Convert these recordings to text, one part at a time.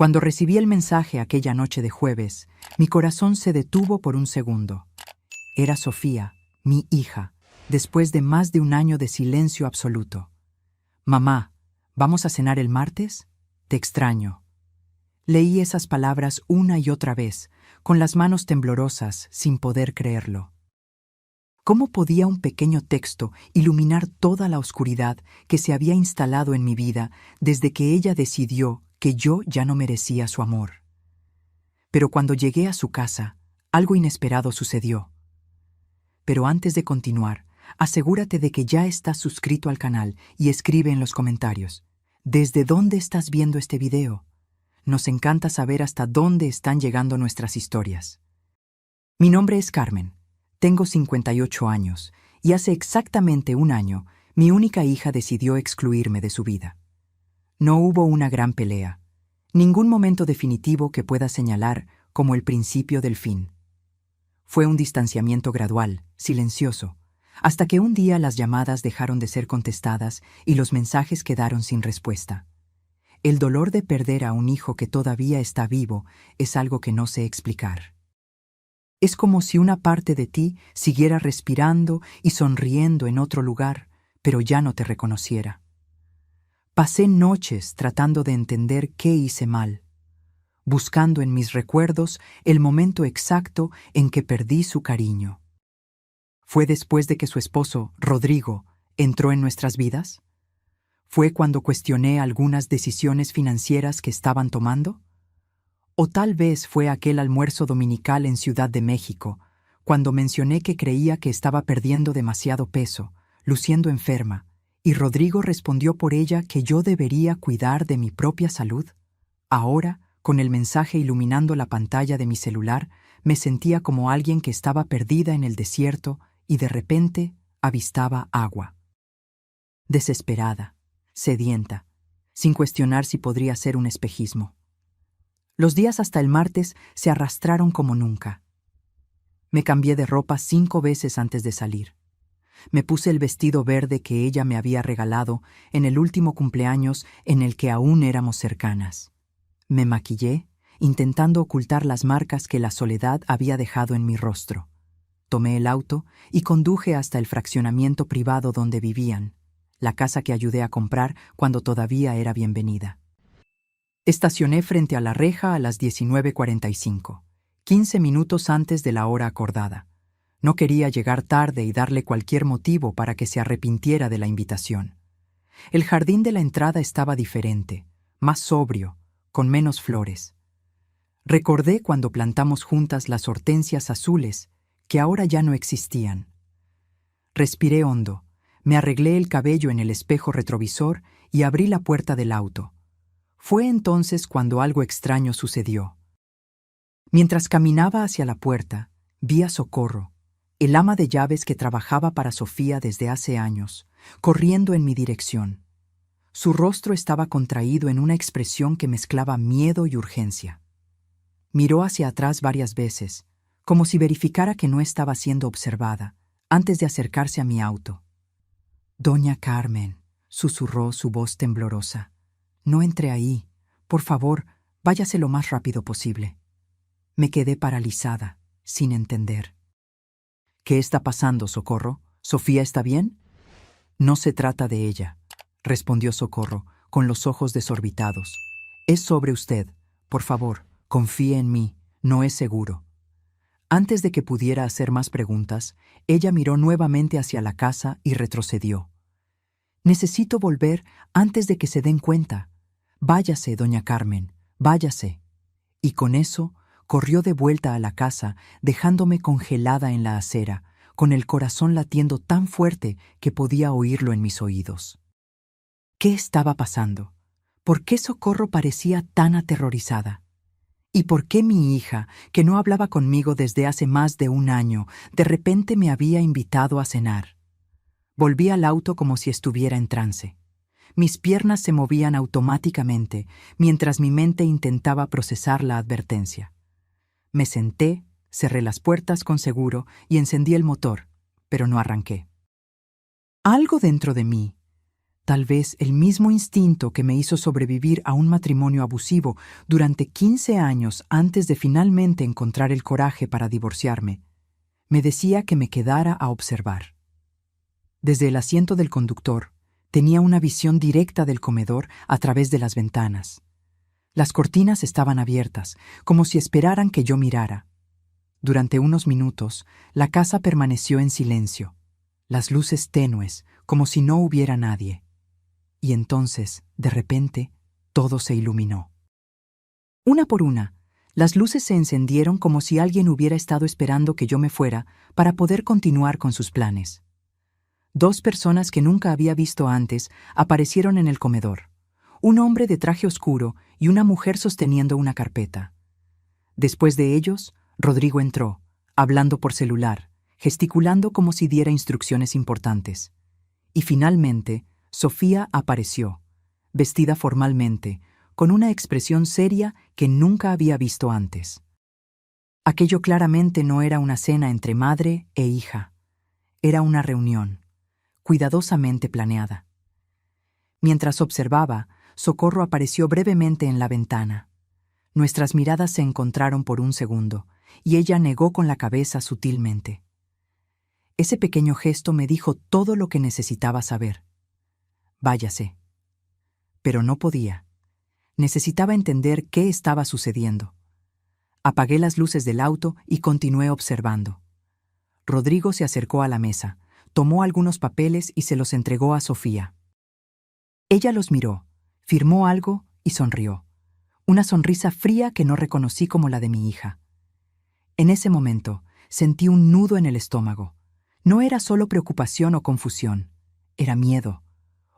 Cuando recibí el mensaje aquella noche de jueves, mi corazón se detuvo por un segundo. Era Sofía, mi hija, después de más de un año de silencio absoluto. «Mamá, ¿vamos a cenar el martes? Te extraño». Leí esas palabras una y otra vez, con las manos temblorosas, sin poder creerlo. ¿Cómo podía un pequeño texto iluminar toda la oscuridad que se había instalado en mi vida desde que ella decidió que yo ya no merecía su amor? Pero cuando llegué a su casa, algo inesperado sucedió. Pero antes de continuar, asegúrate de que ya estás suscrito al canal y escribe en los comentarios: ¿desde dónde estás viendo este video? Nos encanta saber hasta dónde están llegando nuestras historias. Mi nombre es Carmen, tengo 58 años y hace exactamente un año mi única hija decidió excluirme de su vida. No hubo una gran pelea, ningún momento definitivo que pueda señalar como el principio del fin. Fue un distanciamiento gradual, silencioso, hasta que un día las llamadas dejaron de ser contestadas y los mensajes quedaron sin respuesta. El dolor de perder a un hijo que todavía está vivo es algo que no sé explicar. Es como si una parte de ti siguiera respirando y sonriendo en otro lugar, pero ya no te reconociera. Pasé noches tratando de entender qué hice mal, buscando en mis recuerdos el momento exacto en que perdí su cariño. ¿Fue después de que su esposo, Rodrigo, entró en nuestras vidas? ¿Fue cuando cuestioné algunas decisiones financieras que estaban tomando? ¿O tal vez fue aquel almuerzo dominical en Ciudad de México, cuando mencioné que creía que estaba perdiendo demasiado peso, luciendo enferma, y Rodrigo respondió por ella que yo debería cuidar de mi propia salud? Ahora, con el mensaje iluminando la pantalla de mi celular, me sentía como alguien que estaba perdida en el desierto y de repente avistaba agua. Desesperada, sedienta, sin cuestionar si podría ser un espejismo. Los días hasta el martes se arrastraron como nunca. Me cambié de ropa 5 veces antes de salir. Me puse el vestido verde que ella me había regalado en el último cumpleaños en el que aún éramos cercanas. Me maquillé, intentando ocultar las marcas que la soledad había dejado en mi rostro. Tomé el auto y conduje hasta el fraccionamiento privado donde vivían, la casa que ayudé a comprar cuando todavía era bienvenida. Estacioné frente a la reja a las 19:45, 15 minutos antes de la hora acordada. No quería llegar tarde y darle cualquier motivo para que se arrepintiera de la invitación. El jardín de la entrada estaba diferente, más sobrio, con menos flores. Recordé cuando plantamos juntas las hortensias azules, que ahora ya no existían. Respiré hondo, me arreglé el cabello en el espejo retrovisor y abrí la puerta del auto. Fue entonces cuando algo extraño sucedió. Mientras caminaba hacia la puerta, vi a Socorro, el ama de llaves que trabajaba para Sofía desde hace años, corriendo en mi dirección. Su rostro estaba contraído en una expresión que mezclaba miedo y urgencia. Miró hacia atrás varias veces, como si verificara que no estaba siendo observada, antes de acercarse a mi auto. «Doña Carmen», susurró su voz temblorosa, «no entre ahí. Por favor, váyase lo más rápido posible». Me quedé paralizada, sin entender. «¿Qué está pasando, Socorro? ¿Sofía está bien?» «No se trata de ella», respondió Socorro, con los ojos desorbitados. «Es sobre usted. Por favor, confíe en mí. No es seguro». Antes de que pudiera hacer más preguntas, ella miró nuevamente hacia la casa y retrocedió. «Necesito volver antes de que se den cuenta. Váyase, doña Carmen, váyase». Y con eso corrió de vuelta a la casa, dejándome congelada en la acera, con el corazón latiendo tan fuerte que podía oírlo en mis oídos. ¿Qué estaba pasando? ¿Por qué Socorro parecía tan aterrorizada? ¿Y por qué mi hija, que no hablaba conmigo desde hace más de un año, de repente me había invitado a cenar? Volví al auto como si estuviera en trance. Mis piernas se movían automáticamente, mientras mi mente intentaba procesar la advertencia. Me senté, cerré las puertas con seguro y encendí el motor, pero no arranqué. Algo dentro de mí, Tal vez el mismo instinto que me hizo sobrevivir a un matrimonio abusivo durante 15 años antes de finalmente encontrar el coraje para divorciarme, me decía que me quedara a observar. Desde el asiento del conductor, tenía una visión directa del comedor a través de las ventanas. Las cortinas estaban abiertas, como si esperaran que yo mirara. Durante unos minutos, la casa permaneció en silencio, las luces tenues, como si no hubiera nadie. Y entonces, de repente, todo se iluminó. Una por una, las luces se encendieron como si alguien hubiera estado esperando que yo me fuera para poder continuar con sus planes. 2 personas que nunca había visto antes aparecieron en el comedor. Un hombre de traje oscuro y una mujer sosteniendo una carpeta. Después de ellos, Rodrigo entró, hablando por celular, gesticulando como si diera instrucciones importantes. Y finalmente, Sofía apareció, vestida formalmente, con una expresión seria que nunca había visto antes. Aquello claramente no era una cena entre madre e hija. Era una reunión, cuidadosamente planeada. Mientras observaba, Socorro apareció brevemente en la ventana. Nuestras miradas se encontraron por un segundo, y ella negó con la cabeza sutilmente. Ese pequeño gesto me dijo todo lo que necesitaba saber. Váyase. Pero no podía. Necesitaba entender qué estaba sucediendo. Apagué las luces del auto y continué observando. Rodrigo se acercó a la mesa, tomó algunos papeles y se los entregó a Sofía. Ella los miró, firmó algo y sonrió. Una sonrisa fría que no reconocí como la de mi hija. En ese momento, sentí un nudo en el estómago. No era solo preocupación o confusión, era miedo.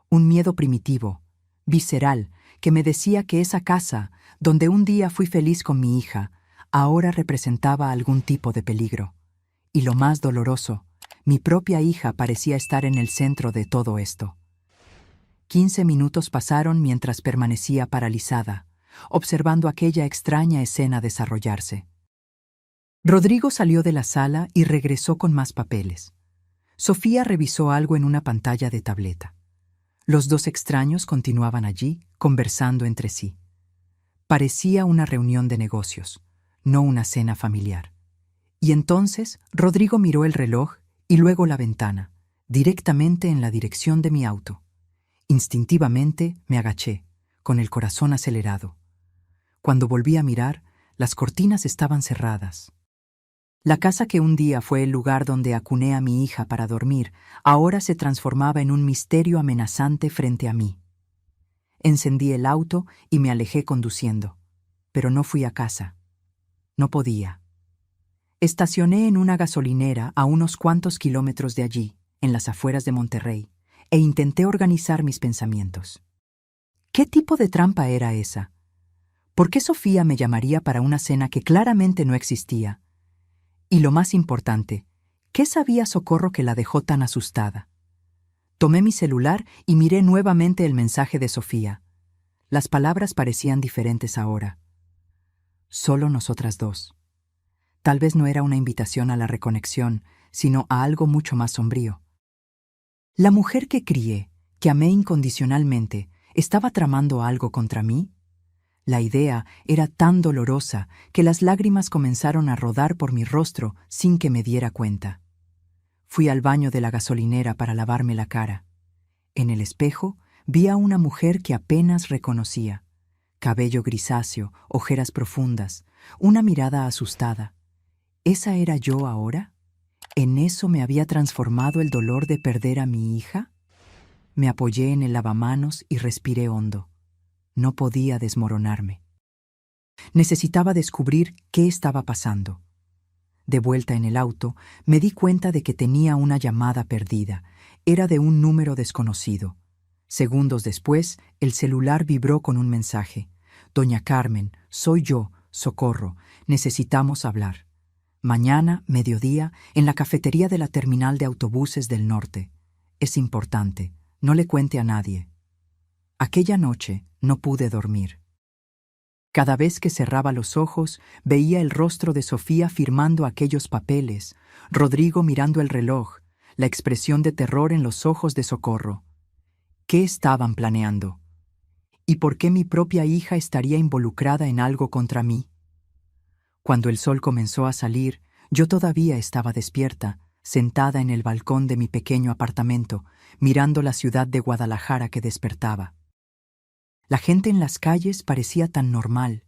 Un miedo primitivo, visceral, que me decía que esa casa, donde un día fui feliz con mi hija, ahora representaba algún tipo de peligro. Y lo más doloroso, mi propia hija parecía estar en el centro de todo esto. 15 minutos pasaron mientras permanecía paralizada, observando aquella extraña escena desarrollarse. Rodrigo salió de la sala y regresó con más papeles. Sofía revisó algo en una pantalla de tableta. Los 2 extraños continuaban allí, conversando entre sí. Parecía una reunión de negocios, no una cena familiar. Y entonces Rodrigo miró el reloj y luego la ventana, directamente en la dirección de mi auto. Instintivamente me agaché, con el corazón acelerado. Cuando volví a mirar, las cortinas estaban cerradas. La casa que un día fue el lugar donde acuné a mi hija para dormir, ahora se transformaba en un misterio amenazante frente a mí. Encendí el auto y me alejé conduciendo, pero no fui a casa. No podía. Estacioné en una gasolinera a unos cuantos kilómetros de allí, en las afueras de Monterrey, e intenté organizar mis pensamientos. ¿Qué tipo de trampa era esa? ¿Por qué Sofía me llamaría para una cena que claramente no existía? Y lo más importante, ¿qué sabía Socorro que la dejó tan asustada? Tomé mi celular y miré nuevamente el mensaje de Sofía. Las palabras parecían diferentes ahora. Solo nosotras 2. Tal vez no era una invitación a la reconexión, sino a algo mucho más sombrío. ¿La mujer que crié, que amé incondicionalmente, estaba tramando algo contra mí? La idea era tan dolorosa que las lágrimas comenzaron a rodar por mi rostro sin que me diera cuenta. Fui al baño de la gasolinera para lavarme la cara. En el espejo vi a una mujer que apenas reconocía. Cabello grisáceo, ojeras profundas, una mirada asustada. ¿Esa era yo ahora? ¿En eso me había transformado el dolor de perder a mi hija? Me apoyé en el lavamanos y respiré hondo. No podía desmoronarme. Necesitaba descubrir qué estaba pasando. De vuelta en el auto, me di cuenta de que tenía una llamada perdida. Era de un número desconocido. Segundos después, el celular vibró con un mensaje. «Doña Carmen, soy yo, Socorro. Necesitamos hablar. Mañana, mediodía, en la cafetería de la terminal de autobuses del norte. Es importante. No le cuente a nadie». Aquella noche no pude dormir. Cada vez que cerraba los ojos, veía el rostro de Sofía firmando aquellos papeles, Rodrigo mirando el reloj, la expresión de terror en los ojos de Socorro. ¿Qué estaban planeando? ¿Y por qué mi propia hija estaría involucrada en algo contra mí? Cuando el sol comenzó a salir, yo todavía estaba despierta, sentada en el balcón de mi pequeño apartamento, mirando la ciudad de Guadalajara que despertaba. La gente en las calles parecía tan normal,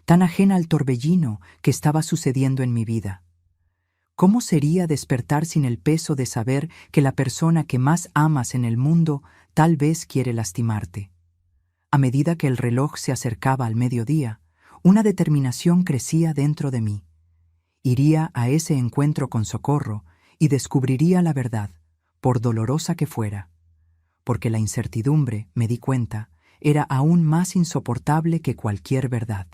tan ajena al torbellino que estaba sucediendo en mi vida. ¿Cómo sería despertar sin el peso de saber que la persona que más amas en el mundo tal vez quiere lastimarte? A medida que el reloj se acercaba al mediodía, una determinación crecía dentro de mí. Iría a ese encuentro con Socorro y descubriría la verdad, por dolorosa que fuera. Porque la incertidumbre, me di cuenta, era aún más insoportable que cualquier verdad.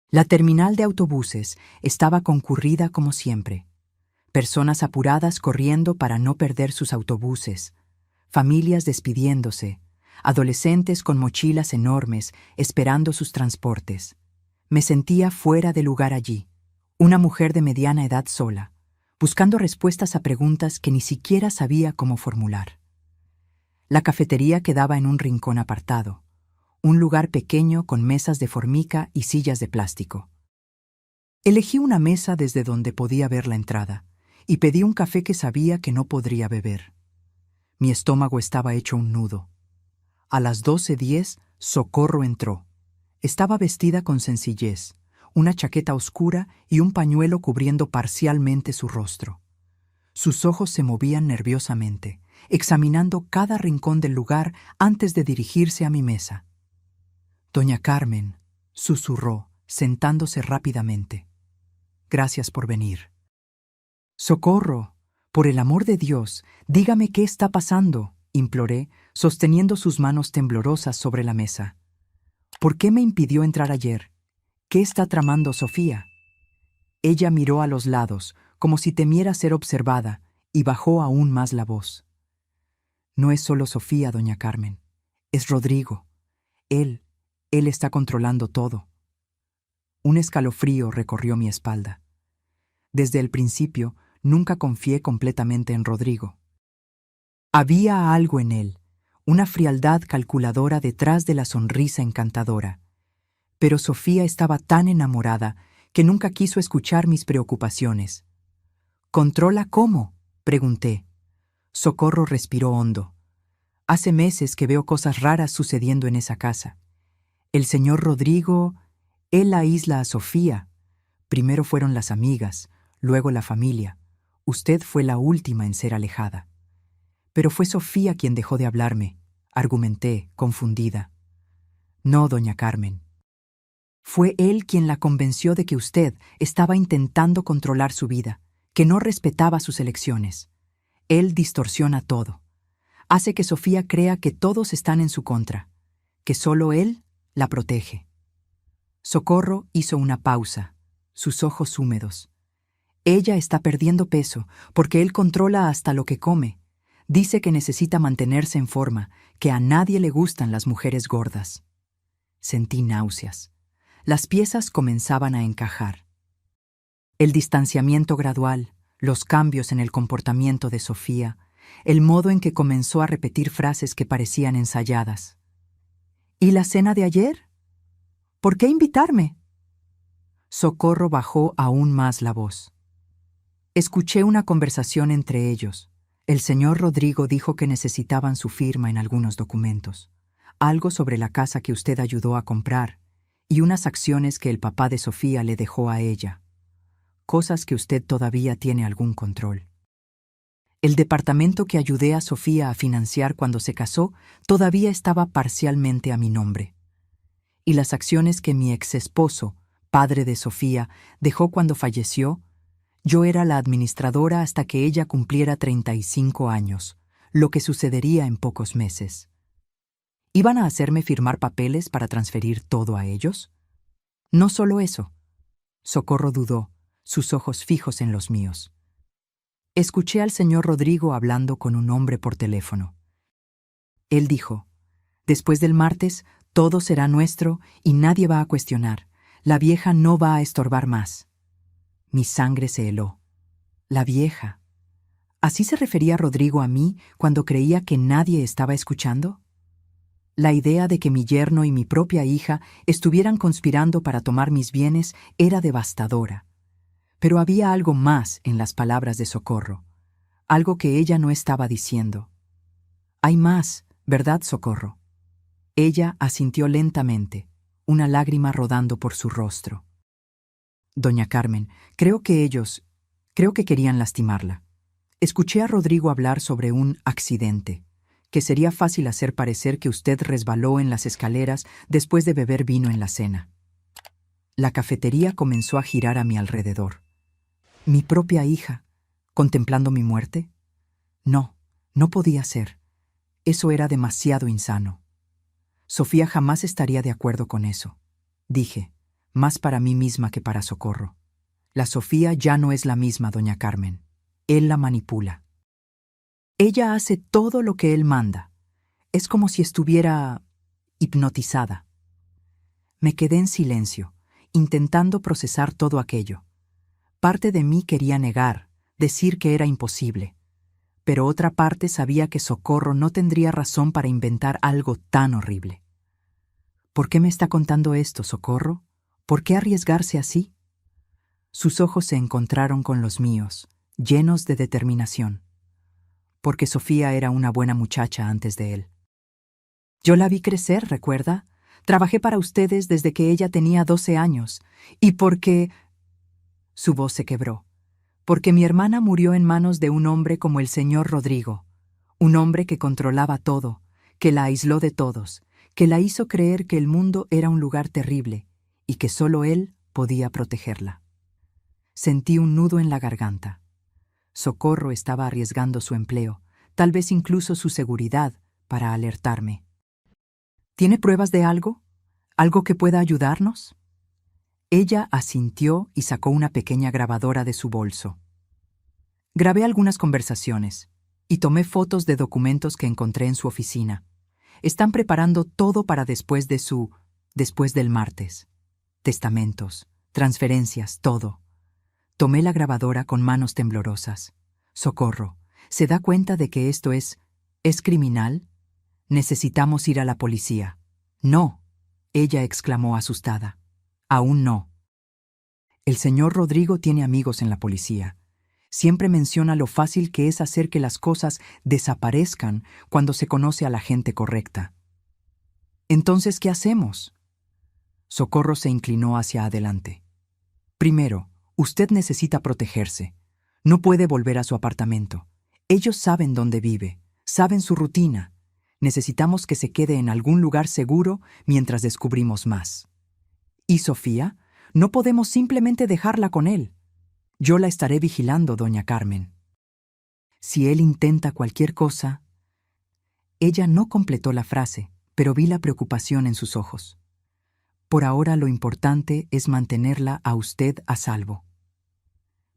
La terminal de autobuses estaba concurrida como siempre. Personas apuradas corriendo para no perder sus autobuses, familias despidiéndose, adolescentes con mochilas enormes esperando sus transportes. Me sentía fuera de lugar allí, una mujer de mediana edad sola, buscando respuestas a preguntas que ni siquiera sabía cómo formular. La cafetería quedaba en un rincón apartado, un lugar pequeño con mesas de formica y sillas de plástico. Elegí una mesa desde donde podía ver la entrada y pedí un café que sabía que no podría beber. Mi estómago estaba hecho un nudo. A las 12:10, Socorro entró. Estaba vestida con sencillez, una chaqueta oscura y un pañuelo cubriendo parcialmente su rostro. Sus ojos se movían nerviosamente, examinando cada rincón del lugar antes de dirigirse a mi mesa. «Doña Carmen», susurró, sentándose rápidamente. «Gracias por venir». «Socorro, por el amor de Dios, dígame qué está pasando», imploré, sosteniendo sus manos temblorosas sobre la mesa. «¿Por qué me impidió entrar ayer? ¿Qué está tramando Sofía?» Ella miró a los lados, como si temiera ser observada, y bajó aún más la voz. «No es solo Sofía, doña Carmen. Es Rodrigo. Él está controlando todo». Un escalofrío recorrió mi espalda. Desde el principio, nunca confié completamente en Rodrigo. Había algo en él, una frialdad calculadora detrás de la sonrisa encantadora. Pero Sofía estaba tan enamorada que nunca quiso escuchar mis preocupaciones. «¿Controla cómo?», pregunté. Socorro respiró hondo. «Hace meses que veo cosas raras sucediendo en esa casa. El señor Rodrigo, él aísla a Sofía. Primero fueron las amigas, luego la familia. Usted fue la última en ser alejada». «Pero fue Sofía quien dejó de hablarme», argumenté, confundida. «No, doña Carmen. Fue él quien la convenció de que usted estaba intentando controlar su vida, que no respetaba sus elecciones. Él distorsiona todo. Hace que Sofía crea que todos están en su contra, que solo él la protege». Socorro hizo una pausa, sus ojos húmedos. «Ella está perdiendo peso porque él controla hasta lo que come. Dice que necesita mantenerse en forma, que a nadie le gustan las mujeres gordas». Sentí náuseas. Las piezas comenzaban a encajar. El distanciamiento gradual, los cambios en el comportamiento de Sofía, el modo en que comenzó a repetir frases que parecían ensayadas. «¿Y la cena de ayer? ¿Por qué invitarme?». Socorro bajó aún más la voz. Escuché una conversación entre ellos. El señor Rodrigo dijo que necesitaban su firma en algunos documentos, algo sobre la casa que usted ayudó a comprar y unas acciones que el papá de Sofía le dejó a ella, cosas que usted todavía tiene algún control. El departamento que ayudé a Sofía a financiar cuando se casó todavía estaba parcialmente a mi nombre. Y las acciones que mi ex-esposo, padre de Sofía, dejó cuando falleció, yo era la administradora hasta que ella cumpliera 35 años, lo que sucedería en pocos meses. ¿Iban a hacerme firmar papeles para transferir todo a ellos? No solo eso. Socorro dudó, sus ojos fijos en los míos. Escuché al señor Rodrigo hablando con un hombre por teléfono. Él dijo: «Después del martes, todo será nuestro y nadie va a cuestionar. La vieja no va a estorbar más». Mi sangre se heló. La vieja. ¿Así se refería Rodrigo a mí cuando creía que nadie estaba escuchando? La idea de que mi yerno y mi propia hija estuvieran conspirando para tomar mis bienes era devastadora. Pero había algo más en las palabras de Socorro, algo que ella no estaba diciendo. Hay más, ¿verdad, Socorro? Ella asintió lentamente, una lágrima rodando por su rostro. Doña Carmen, creo que querían lastimarla. Escuché a Rodrigo hablar sobre un accidente, que sería fácil hacer parecer que usted resbaló en las escaleras después de beber vino en la cena. La cafetería comenzó a girar a mi alrededor. ¿Mi propia hija, contemplando mi muerte? No, no podía ser. Eso era demasiado insano. Sofía jamás estaría de acuerdo con eso, dije, más para mí misma que para Socorro. La Sofía ya no es la misma, doña Carmen. Él la manipula. Ella hace todo lo que él manda. Es como si estuviera hipnotizada. Me quedé en silencio, intentando procesar todo aquello. Parte de mí quería negar, decir que era imposible, pero otra parte sabía que Socorro no tendría razón para inventar algo tan horrible. ¿Por qué me está contando esto, Socorro? ¿Por qué arriesgarse así? Sus ojos se encontraron con los míos, llenos de determinación. Porque Sofía era una buena muchacha antes de él. Yo la vi crecer, ¿recuerda? Trabajé para ustedes desde que ella tenía 12 años. Y porque... Su voz se quebró. Porque mi hermana murió en manos de un hombre como el señor Rodrigo. Un hombre que controlaba todo, que la aisló de todos, que la hizo creer que el mundo era un lugar terrible y que solo él podía protegerla. Sentí un nudo en la garganta. Socorro estaba arriesgando su empleo, tal vez incluso su seguridad, para alertarme. ¿Tiene pruebas de algo? ¿Algo que pueda ayudarnos? Ella asintió y sacó una pequeña grabadora de su bolso. Grabé algunas conversaciones y tomé fotos de documentos que encontré en su oficina. Están preparando todo para después del martes. Testamentos, transferencias, todo. Tomé la grabadora con manos temblorosas. Socorro, ¿se da cuenta de que esto es criminal? Necesitamos ir a la policía. No, ella exclamó asustada. Aún no. El señor Rodrigo tiene amigos en la policía. Siempre menciona lo fácil que es hacer que las cosas desaparezcan cuando se conoce a la gente correcta. Entonces, ¿qué hacemos? Socorro se inclinó hacia adelante. Primero, usted necesita protegerse. No puede volver a su apartamento. Ellos saben dónde vive, saben su rutina. Necesitamos que se quede en algún lugar seguro mientras descubrimos más. ¿Y Sofía? No podemos simplemente dejarla con él. Yo la estaré vigilando, doña Carmen. Si él intenta cualquier cosa... Ella no completó la frase, pero vi la preocupación en sus ojos. Por ahora lo importante es mantenerla a usted a salvo.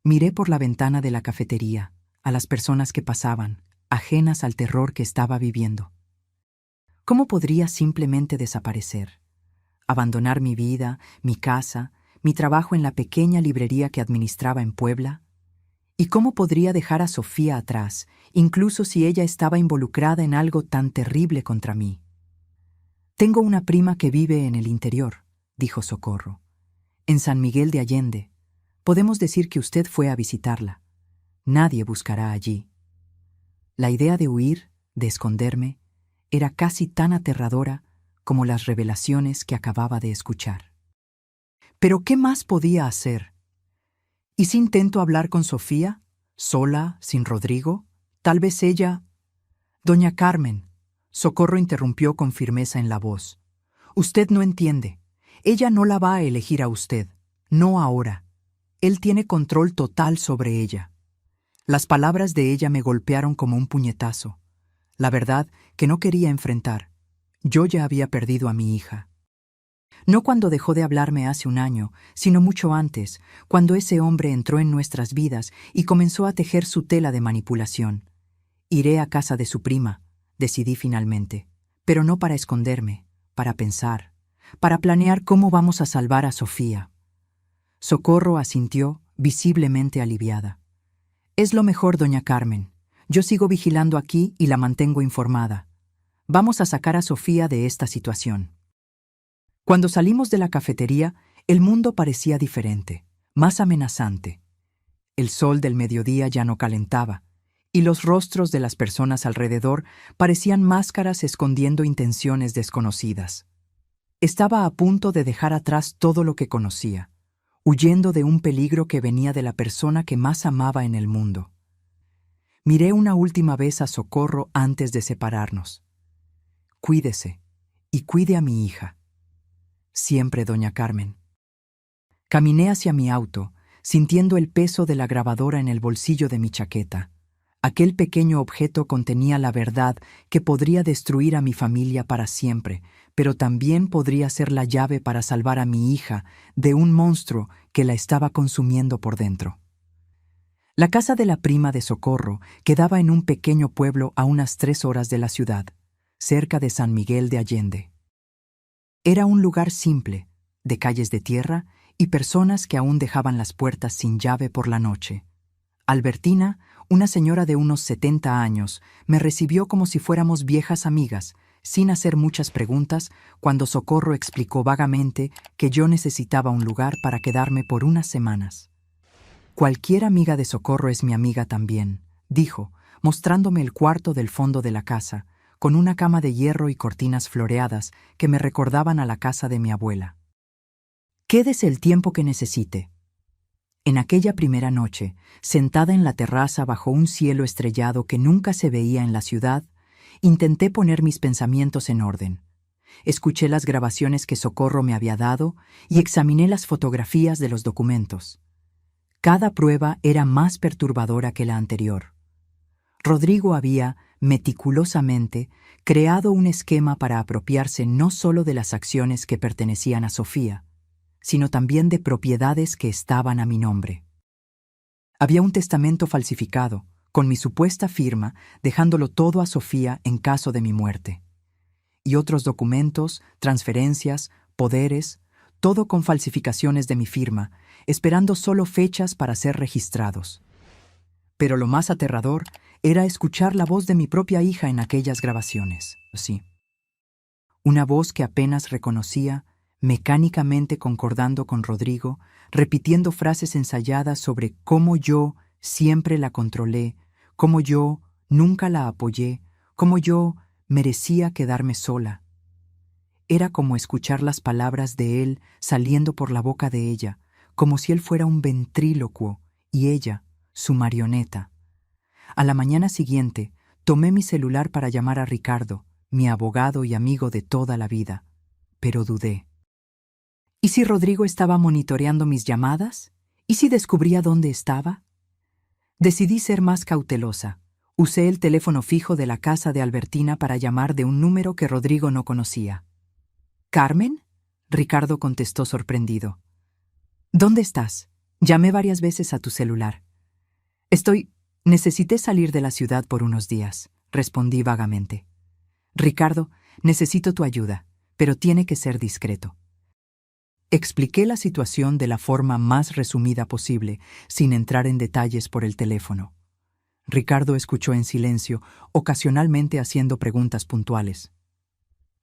Miré por la ventana de la cafetería, a las personas que pasaban, ajenas al terror que estaba viviendo. ¿Cómo podría simplemente desaparecer? Abandonar mi vida, mi casa, mi trabajo en la pequeña librería que administraba en Puebla. ¿Y cómo podría dejar a Sofía atrás, incluso si ella estaba involucrada en algo tan terrible contra mí? Tengo una prima que vive en el interior, dijo Socorro. En San Miguel de Allende. Podemos decir que usted fue a visitarla. Nadie buscará allí. La idea de huir, de esconderme, era casi tan aterradora como las revelaciones que acababa de escuchar. ¿Pero qué más podía hacer? ¿Y si intento hablar con Sofía? ¿Sola, sin Rodrigo? Tal vez ella... Doña Carmen, Socorro interrumpió con firmeza en la voz. Usted no entiende. Ella no la va a elegir a usted. No ahora. Él tiene control total sobre ella. Las palabras de ella me golpearon como un puñetazo. La verdad que no quería enfrentar. Yo ya había perdido a mi hija. No cuando dejó de hablarme hace un año, sino mucho antes, cuando ese hombre entró en nuestras vidas y comenzó a tejer su tela de manipulación. Iré a casa de su prima, decidí finalmente, pero no para esconderme, para pensar, para planear cómo vamos a salvar a Sofía. Socorro asintió, visiblemente aliviada. Es lo mejor, doña Carmen. Yo sigo vigilando aquí y la mantengo informada. Vamos a sacar a Sofía de esta situación. Cuando salimos de la cafetería, el mundo parecía diferente, más amenazante. El sol del mediodía ya no calentaba, y los rostros de las personas alrededor parecían máscaras escondiendo intenciones desconocidas. Estaba a punto de dejar atrás todo lo que conocía, huyendo de un peligro que venía de la persona que más amaba en el mundo. Miré una última vez a Socorro antes de separarnos. Cuídese, y cuide a mi hija. Siempre, doña Carmen. Caminé hacia mi auto, sintiendo el peso de la grabadora en el bolsillo de mi chaqueta. Aquel pequeño objeto contenía la verdad que podría destruir a mi familia para siempre, pero también podría ser la llave para salvar a mi hija de un monstruo que la estaba consumiendo por dentro. La casa de la prima de Socorro quedaba en un pequeño pueblo a unas 3 horas de la ciudad, cerca de San Miguel de Allende. Era un lugar simple, de calles de tierra y personas que aún dejaban las puertas sin llave por la noche. Albertina, una señora de unos 70 años, me recibió como si fuéramos viejas amigas, sin hacer muchas preguntas, cuando Socorro explicó vagamente que yo necesitaba un lugar para quedarme por unas semanas. Cualquier amiga de Socorro es mi amiga también, dijo, mostrándome el cuarto del fondo de la casa, con una cama de hierro y cortinas floreadas que me recordaban a la casa de mi abuela. Quédese el tiempo que necesite. En aquella primera noche, sentada en la terraza bajo un cielo estrellado que nunca se veía en la ciudad, intenté poner mis pensamientos en orden. Escuché las grabaciones que Socorro me había dado y examiné las fotografías de los documentos. Cada prueba era más perturbadora que la anterior. Rodrigo había, meticulosamente, creado un esquema para apropiarse no solo de las acciones que pertenecían a Sofía, sino también de propiedades que estaban a mi nombre. Había un testamento falsificado, con mi supuesta firma, dejándolo todo a Sofía en caso de mi muerte. Y otros documentos, transferencias, poderes, todo con falsificaciones de mi firma, esperando solo fechas para ser registrados. Pero lo más aterrador era escuchar la voz de mi propia hija en aquellas grabaciones. Sí. Una voz que apenas reconocía, mecánicamente concordando con Rodrigo, repitiendo frases ensayadas sobre cómo yo siempre la controlé, cómo yo nunca la apoyé, cómo yo merecía quedarme sola. Era como escuchar las palabras de él saliendo por la boca de ella, como si él fuera un ventrílocuo y ella, su marioneta. A la mañana siguiente, tomé mi celular para llamar a Ricardo, mi abogado y amigo de toda la vida, pero dudé. ¿Y si Rodrigo estaba monitoreando mis llamadas? ¿Y si descubría dónde estaba? Decidí ser más cautelosa. Usé el teléfono fijo de la casa de Albertina para llamar de un número que Rodrigo no conocía. ¿Carmen? Ricardo contestó sorprendido. ¿Dónde estás? Llamé varias veces a tu celular. Necesité salir de la ciudad por unos días, respondí vagamente. Ricardo, necesito tu ayuda, pero tiene que ser discreto. Expliqué la situación de la forma más resumida posible, sin entrar en detalles por el teléfono. Ricardo escuchó en silencio, ocasionalmente haciendo preguntas puntuales.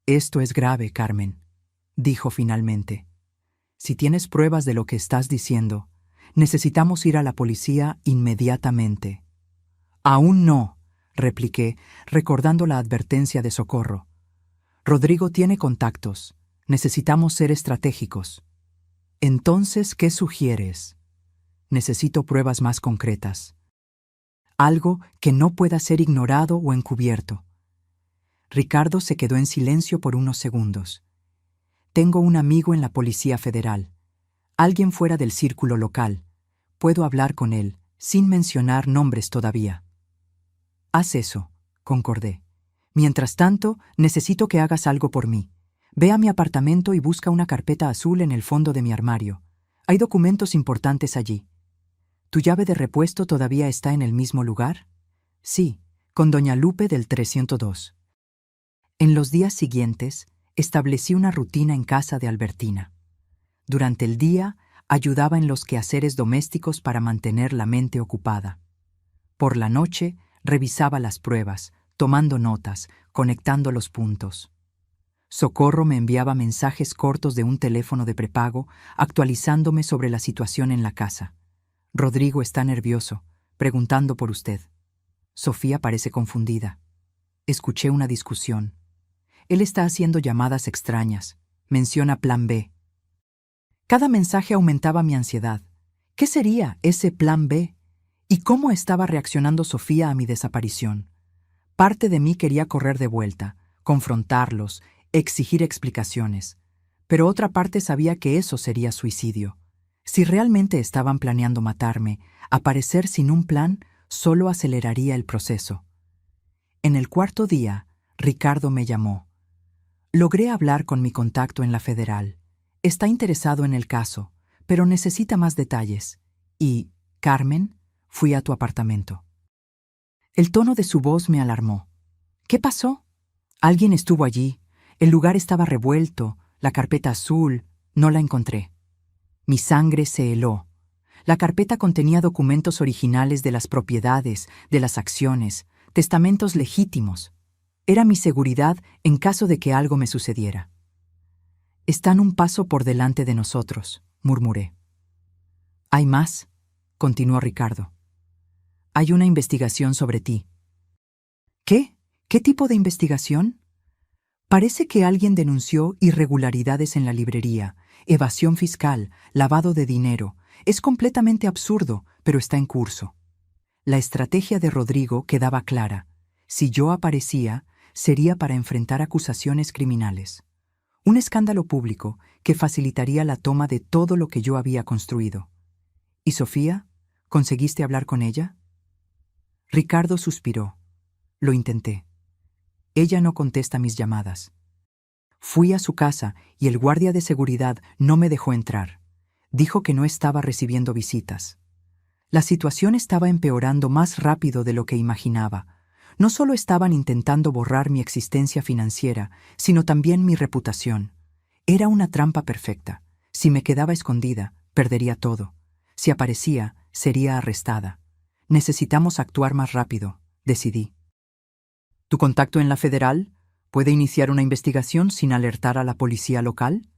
«Esto es grave, Carmen», dijo finalmente. «Si tienes pruebas de lo que estás diciendo, necesitamos ir a la policía inmediatamente». «Aún no», repliqué, recordando la advertencia de Socorro. «Rodrigo tiene contactos. Necesitamos ser estratégicos». «Entonces, ¿qué sugieres?» «Necesito pruebas más concretas. Algo que no pueda ser ignorado o encubierto». Ricardo se quedó en silencio por unos segundos. «Tengo un amigo en la Policía Federal. Alguien fuera del círculo local. Puedo hablar con él, sin mencionar nombres todavía». «Haz eso», concordé. «Mientras tanto, necesito que hagas algo por mí. Ve a mi apartamento y busca una carpeta azul en el fondo de mi armario. Hay documentos importantes allí». «¿Tu llave de repuesto todavía está en el mismo lugar?» «Sí, con doña Lupe del 302». En los días siguientes, establecí una rutina en casa de Albertina. Durante el día, ayudaba en los quehaceres domésticos para mantener la mente ocupada. Por la noche, revisaba las pruebas, tomando notas, conectando los puntos. Socorro me enviaba mensajes cortos de un teléfono de prepago, actualizándome sobre la situación en la casa. Rodrigo está nervioso, preguntando por usted. Sofía parece confundida. Escuché una discusión. Él está haciendo llamadas extrañas. Menciona plan B. Cada mensaje aumentaba mi ansiedad. ¿Qué sería ese plan B? ¿Y cómo estaba reaccionando Sofía a mi desaparición? Parte de mí quería correr de vuelta, confrontarlos, exigir explicaciones. Pero otra parte sabía que eso sería suicidio. Si realmente estaban planeando matarme, aparecer sin un plan solo aceleraría el proceso. En el cuarto día, Ricardo me llamó. Logré hablar con mi contacto en la federal. Está interesado en el caso, pero necesita más detalles. Y, Carmen, fui a tu apartamento. El tono de su voz me alarmó. ¿Qué pasó? Alguien estuvo allí. El lugar estaba revuelto, la carpeta azul, no la encontré. Mi sangre se heló. La carpeta contenía documentos originales de las propiedades, de las acciones, testamentos legítimos. Era mi seguridad en caso de que algo me sucediera. Están un paso por delante de nosotros, murmuré. Hay más, continuó Ricardo. Hay una investigación sobre ti. ¿Qué? ¿Qué tipo de investigación? Parece que alguien denunció irregularidades en la librería, evasión fiscal, lavado de dinero. Es completamente absurdo, pero está en curso. La estrategia de Rodrigo quedaba clara. Si yo aparecía, sería para enfrentar acusaciones criminales. Un escándalo público que facilitaría la toma de todo lo que yo había construido. ¿Y Sofía? ¿Conseguiste hablar con ella? Ricardo suspiró. Lo intenté. Ella no contesta mis llamadas. Fui a su casa y el guardia de seguridad no me dejó entrar. Dijo que no estaba recibiendo visitas. La situación estaba empeorando más rápido de lo que imaginaba. No solo estaban intentando borrar mi existencia financiera, sino también mi reputación. Era una trampa perfecta. Si me quedaba escondida, perdería todo. Si aparecía, sería arrestada. Necesitamos actuar más rápido, decidí. ¿Tu contacto en la federal puede iniciar una investigación sin alertar a la policía local?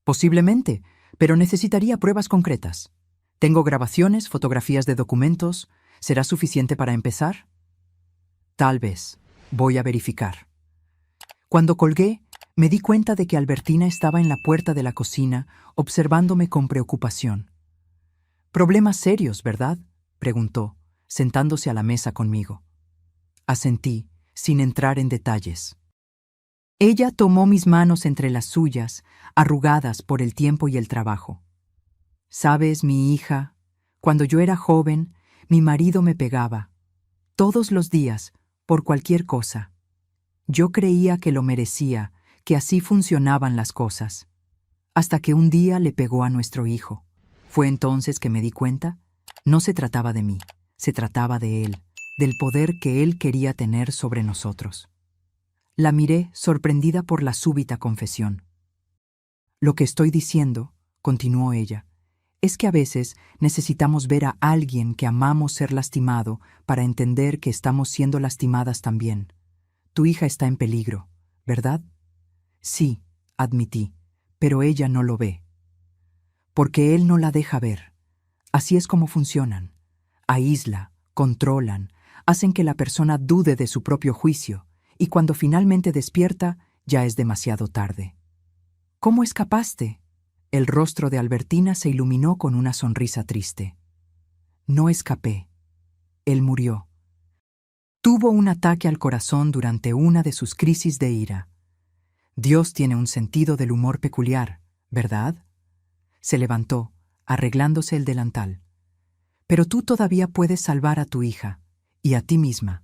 Posiblemente, pero necesitaría pruebas concretas. Tengo grabaciones, fotografías de documentos. ¿Será suficiente para empezar? Tal vez. Voy a verificar. Cuando colgué, me di cuenta de que Albertina estaba en la puerta de la cocina, observándome con preocupación. «Problemas serios, ¿verdad?», preguntó, sentándose a la mesa conmigo. Asentí, sin entrar en detalles. Ella tomó mis manos entre las suyas, arrugadas por el tiempo y el trabajo. «Sabes, mi hija, cuando yo era joven, mi marido me pegaba. Todos los días, por cualquier cosa. Yo creía que lo merecía, que así funcionaban las cosas. Hasta que un día le pegó a nuestro hijo. Fue entonces que me di cuenta, no se trataba de mí, se trataba de él, del poder que él quería tener sobre nosotros». La miré, sorprendida por la súbita confesión. «Lo que estoy diciendo», continuó ella, «es que a veces necesitamos ver a alguien que amamos ser lastimado para entender que estamos siendo lastimadas también. Tu hija está en peligro, ¿verdad?» «Sí», admití, «pero ella no lo ve». «Porque él no la deja ver. Así es como funcionan. Aísla, controlan, hacen que la persona dude de su propio juicio, y cuando finalmente despierta, ya es demasiado tarde». «¿Cómo escapaste?». El rostro de Albertina se iluminó con una sonrisa triste. «No escapé. Él murió. Tuvo un ataque al corazón durante una de sus crisis de ira. Dios tiene un sentido del humor peculiar, ¿verdad?». Se levantó, arreglándose el delantal. «Pero tú todavía puedes salvar a tu hija, y a ti misma».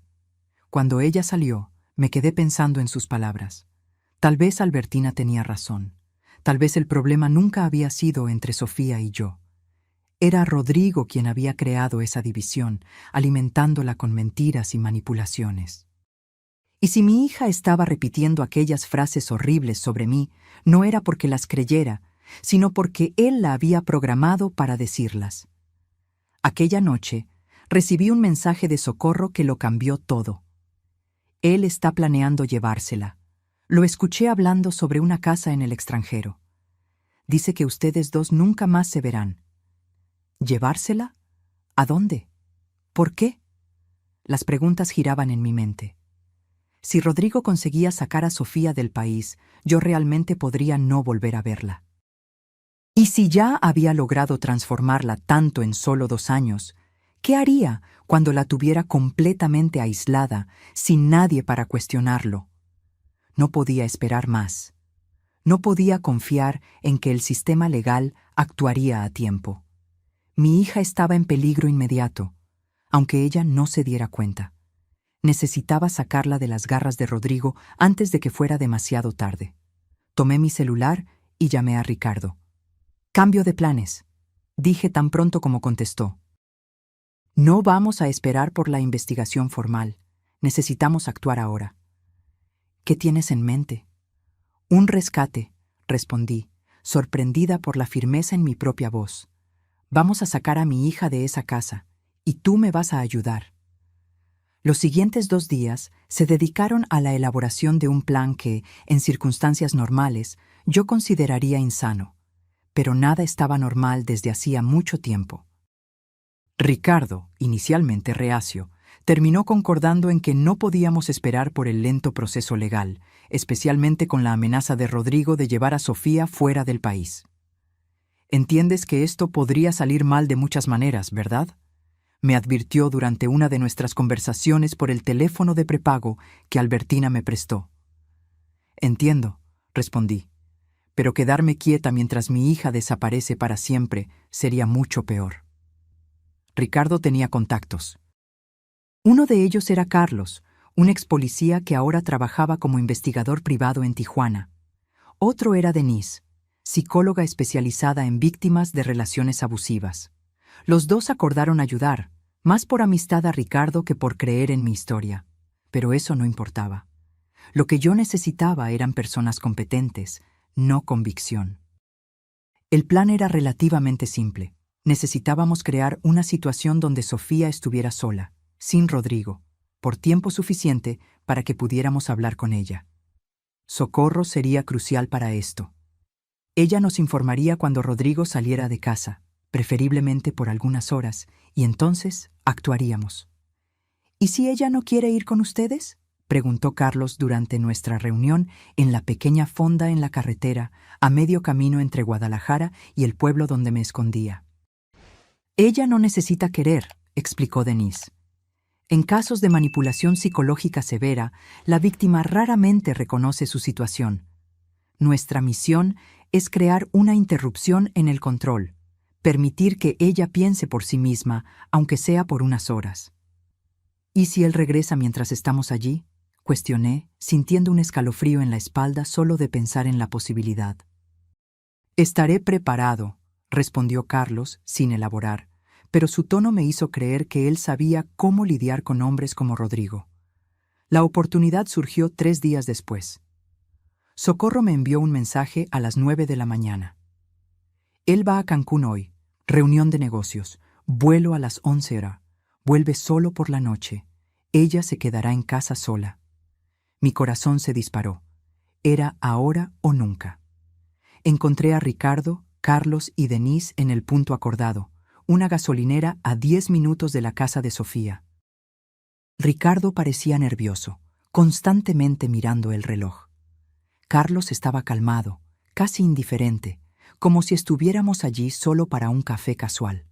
Cuando ella salió, me quedé pensando en sus palabras. Tal vez Albertina tenía razón. Tal vez el problema nunca había sido entre Sofía y yo. Era Rodrigo quien había creado esa división, alimentándola con mentiras y manipulaciones. Y si mi hija estaba repitiendo aquellas frases horribles sobre mí, no era porque las creyera, sino porque él la había programado para decirlas. Aquella noche, Recibí un mensaje de Socorro que lo cambió todo. Él está planeando llevársela. Lo escuché hablando sobre una casa en el extranjero. Dice que ustedes dos nunca más se verán. ¿Llevársela? ¿A dónde? ¿Por qué? Las preguntas giraban en mi mente. Si Rodrigo conseguía sacar a Sofía del país, yo realmente podría no volver a verla. Y si ya había logrado transformarla tanto en solo 2 años, ¿qué haría cuando la tuviera completamente aislada, sin nadie para cuestionarlo? No podía esperar más. No podía confiar en que el sistema legal actuaría a tiempo. Mi hija estaba en peligro inmediato, aunque ella no se diera cuenta. Necesitaba sacarla de las garras de Rodrigo antes de que fuera demasiado tarde. Tomé mi celular y llamé a Ricardo. «Cambio de planes», dije tan pronto como contestó. «No vamos a esperar por la investigación formal. Necesitamos actuar ahora». «¿Qué tienes en mente?» «Un rescate», respondí, sorprendida por la firmeza en mi propia voz. «Vamos a sacar a mi hija de esa casa, y tú me vas a ayudar». Los siguientes 2 días se dedicaron a la elaboración de un plan que, en circunstancias normales, yo consideraría insano. Pero nada estaba normal desde hacía mucho tiempo. Ricardo, inicialmente reacio, terminó concordando en que no podíamos esperar por el lento proceso legal, especialmente con la amenaza de Rodrigo de llevar a Sofía fuera del país. «Entiendes que esto podría salir mal de muchas maneras, ¿verdad?», me advirtió durante una de nuestras conversaciones por el teléfono de prepago que Albertina me prestó. «Entiendo», respondí, «pero quedarme quieta mientras mi hija desaparece para siempre sería mucho peor». Ricardo tenía contactos. Uno de ellos era Carlos, un ex policía que ahora trabajaba como investigador privado en Tijuana. Otro era Denise, psicóloga especializada en víctimas de relaciones abusivas. Los dos acordaron ayudar, más por amistad a Ricardo que por creer en mi historia. Pero eso no importaba. Lo que yo necesitaba eran personas competentes, no convicción. El plan era relativamente simple. Necesitábamos crear una situación donde Sofía estuviera sola, sin Rodrigo, por tiempo suficiente para que pudiéramos hablar con ella. Socorro sería crucial para esto. Ella nos informaría cuando Rodrigo saliera de casa, preferiblemente por algunas horas, y entonces actuaríamos. «¿Y si ella no quiere ir con ustedes?», preguntó Carlos durante nuestra reunión en la pequeña fonda en la carretera, a medio camino entre Guadalajara y el pueblo donde me escondía. «Ella no necesita querer», explicó Denise. «En casos de manipulación psicológica severa, la víctima raramente reconoce su situación. Nuestra misión es crear una interrupción en el control, permitir que ella piense por sí misma, aunque sea por unas horas». «¿Y si él regresa mientras estamos allí?», cuestioné, sintiendo un escalofrío en la espalda solo de pensar en la posibilidad. «Estaré preparado», respondió Carlos, sin elaborar, pero su tono me hizo creer que él sabía cómo lidiar con hombres como Rodrigo. La oportunidad surgió 3 días después. Socorro me envió un mensaje a las 9 de la mañana. «Él va a Cancún hoy. Reunión de negocios. Vuelo a las 11 horas. Vuelve solo por la noche. Ella se quedará en casa sola». Mi corazón se disparó. Era ahora o nunca. Encontré a Ricardo, Carlos y Denise en el punto acordado, una gasolinera a 10 minutos de la casa de Sofía. Ricardo parecía nervioso, constantemente mirando el reloj. Carlos estaba calmado, casi indiferente, como si estuviéramos allí solo para un café casual.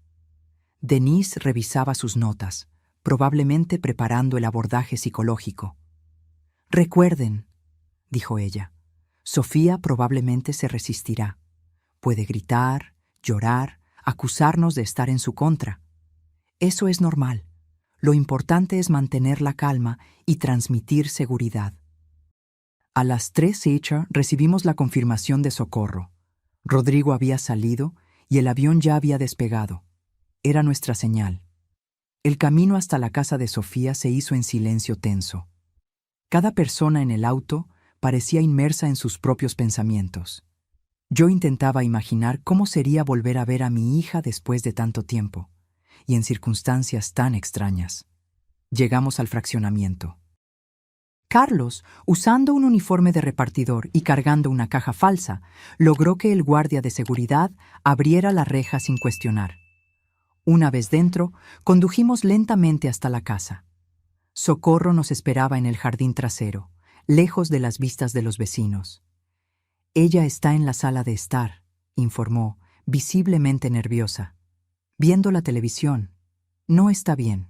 Denise revisaba sus notas, probablemente preparando el abordaje psicológico. «Recuerden», dijo ella, «Sofía probablemente se resistirá. Puede gritar, llorar, acusarnos de estar en su contra. Eso es normal. Lo importante es mantener la calma y transmitir seguridad». A las 3:08 recibimos la confirmación de Socorro. Rodrigo había salido y el avión ya había despegado. Era nuestra señal. El camino hasta la casa de Sofía se hizo en silencio tenso. Cada persona en el auto parecía inmersa en sus propios pensamientos. Yo intentaba imaginar cómo sería volver a ver a mi hija después de tanto tiempo, y en circunstancias tan extrañas. Llegamos al fraccionamiento. Carlos, usando un uniforme de repartidor y cargando una caja falsa, logró que el guardia de seguridad abriera la reja sin cuestionar. Una vez dentro, condujimos lentamente hasta la casa. Socorro nos esperaba en el jardín trasero, lejos de las vistas de los vecinos. Ella está en la sala de estar, informó, visiblemente nerviosa. Viendo la televisión. No está bien.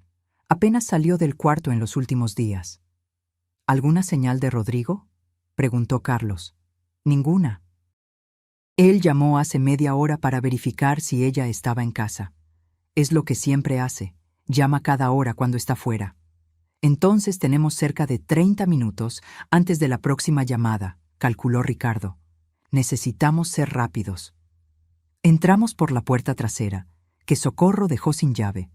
Apenas salió del cuarto en los últimos días. ¿Alguna señal de Rodrigo?, preguntó Carlos. Ninguna. Él llamó hace media hora para verificar si ella estaba en casa. Es lo que siempre hace. Llama cada hora cuando está fuera. Entonces tenemos cerca de 30 minutos antes de la próxima llamada, calculó Ricardo. Necesitamos ser rápidos. Entramos por la puerta trasera, que Socorro dejó sin llave.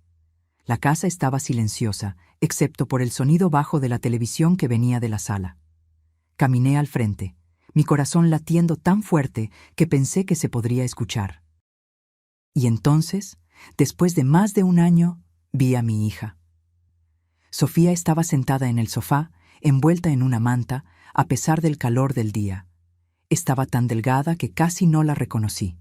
La casa estaba silenciosa, excepto por el sonido bajo de la televisión que venía de la sala. Caminé al frente, mi corazón latiendo tan fuerte que pensé que se podría escuchar. Y entonces, después de más de un año, vi a mi hija. Sofía estaba sentada en el sofá, envuelta en una manta, a pesar del calor del día. Estaba tan delgada que casi no la reconocí.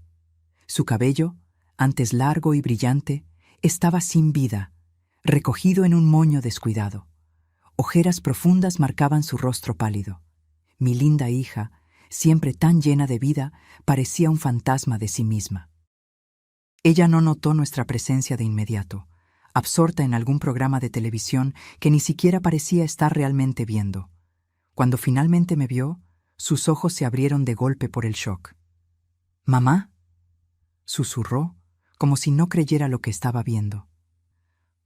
Su cabello, antes largo y brillante, estaba sin vida, recogido en un moño descuidado. Ojeras profundas marcaban su rostro pálido. Mi linda hija, siempre tan llena de vida, parecía un fantasma de sí misma. Ella no notó nuestra presencia de inmediato, absorta en algún programa de televisión que ni siquiera parecía estar realmente viendo. Cuando finalmente me vio, sus ojos se abrieron de golpe por el shock. «¿Mamá?», susurró, como si no creyera lo que estaba viendo.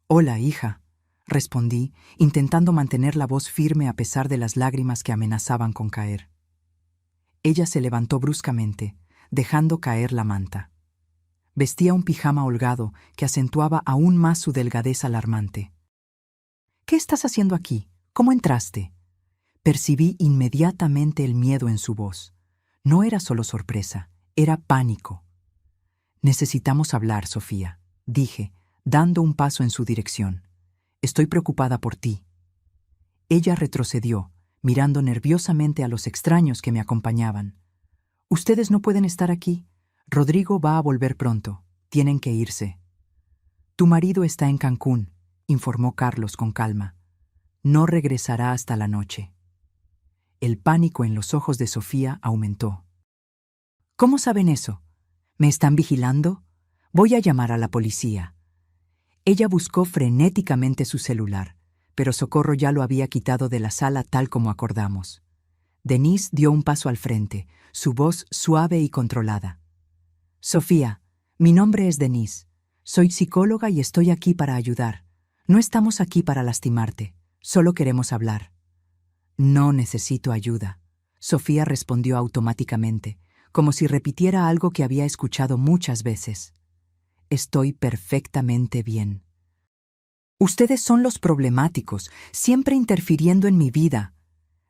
«Hola, hija», respondí, intentando mantener la voz firme a pesar de las lágrimas que amenazaban con caer. Ella se levantó bruscamente, dejando caer la manta. Vestía un pijama holgado que acentuaba aún más su delgadez alarmante. «¿Qué estás haciendo aquí? ¿Cómo entraste?». Percibí inmediatamente el miedo en su voz. No era solo sorpresa, era pánico. «Necesitamos hablar, Sofía», dije, dando un paso en su dirección. «Estoy preocupada por ti». Ella retrocedió, mirando nerviosamente a los extraños que me acompañaban. «Ustedes no pueden estar aquí. Rodrigo va a volver pronto. Tienen que irse». «Tu marido está en Cancún», informó Carlos con calma. «No regresará hasta la noche». El pánico en los ojos de Sofía aumentó. «¿Cómo saben eso? ¿Me están vigilando? Voy a llamar a la policía». Ella buscó frenéticamente su celular, pero Socorro ya lo había quitado de la sala tal como acordamos. Denise dio un paso al frente, su voz suave y controlada. «Sofía, mi nombre es Denise. Soy psicóloga y estoy aquí para ayudar. No estamos aquí para lastimarte, solo queremos hablar». «No necesito ayuda», Sofía respondió automáticamente, como si repitiera algo que había escuchado muchas veces. «Estoy perfectamente bien». «Ustedes son los problemáticos, siempre interfiriendo en mi vida».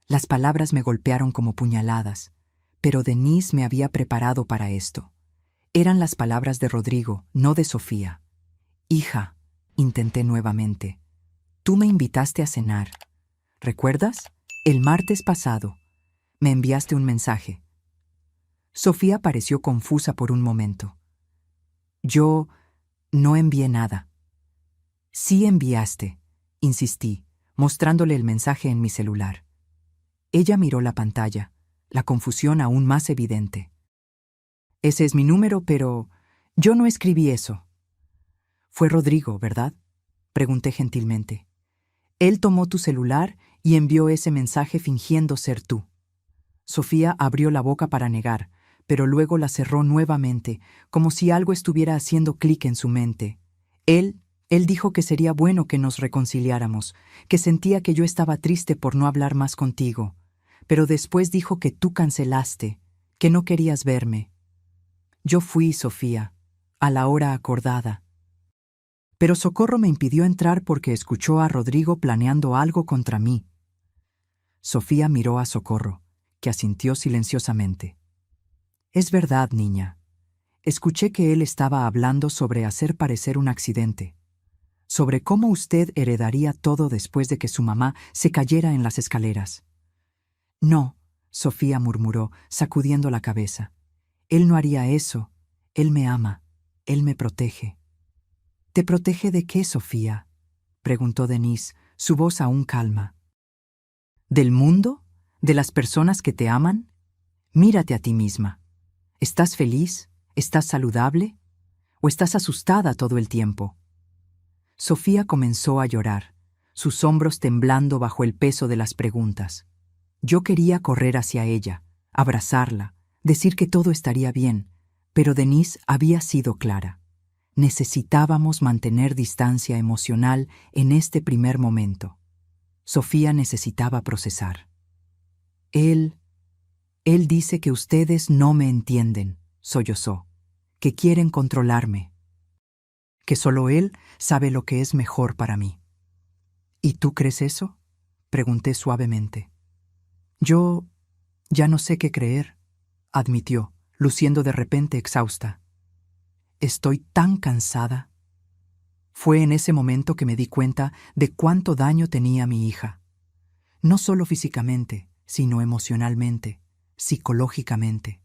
Las palabras me golpearon como puñaladas, pero Denise me había preparado para esto. Eran las palabras de Rodrigo, no de Sofía. «Hija», intenté nuevamente, «tú me invitaste a cenar. ¿Recuerdas? El martes pasado. Me enviaste un mensaje». Sofía pareció confusa por un momento. «Yo no envié nada». «Sí enviaste», insistí, mostrándole el mensaje en mi celular. Ella miró la pantalla, la confusión aún más evidente. «Ese es mi número, pero yo no escribí eso». «Fue Rodrigo, ¿verdad?», pregunté gentilmente. «Él tomó tu celular y envió ese mensaje fingiendo ser tú». Sofía abrió la boca para negar, pero luego la cerró nuevamente, como si algo estuviera haciendo clic en su mente. Él dijo que sería bueno que nos reconciliáramos, que sentía que yo estaba triste por no hablar más contigo, pero después dijo que tú cancelaste, que no querías verme. Yo fui, Sofía, a la hora acordada. Pero Socorro me impidió entrar porque escuchó a Rodrigo planeando algo contra mí. Sofía miró a Socorro, que asintió silenciosamente. «Es verdad, niña. Escuché que él estaba hablando sobre hacer parecer un accidente. sobre cómo usted heredaría todo después de que su mamá se cayera en las escaleras. No, Sofía murmuró, sacudiendo la cabeza. Él no haría eso. Él me ama. Él me protege. ¿Te protege de qué, Sofía?, preguntó Denise, su voz aún calma. ¿Del mundo? ¿De las personas que te aman? Mírate a ti misma. ¿Estás feliz? ¿Estás saludable? ¿O estás asustada todo el tiempo? Sofía comenzó a llorar, sus hombros temblando bajo el peso de las preguntas. Yo quería correr hacia ella, abrazarla, decir que todo estaría bien, pero Denise había sido clara. Necesitábamos mantener distancia emocional en este primer momento. Sofía necesitaba procesar. Él dice que ustedes no me entienden, sollozó, que quieren controlarme, que solo él sabe lo que es mejor para mí. ¿Y tú crees eso?, pregunté suavemente. Yo ya no sé qué creer, admitió, luciendo de repente exhausta. Estoy tan cansada. Fue en ese momento que me di cuenta de cuánto daño tenía mi hija. No solo físicamente, sino emocionalmente, psicológicamente.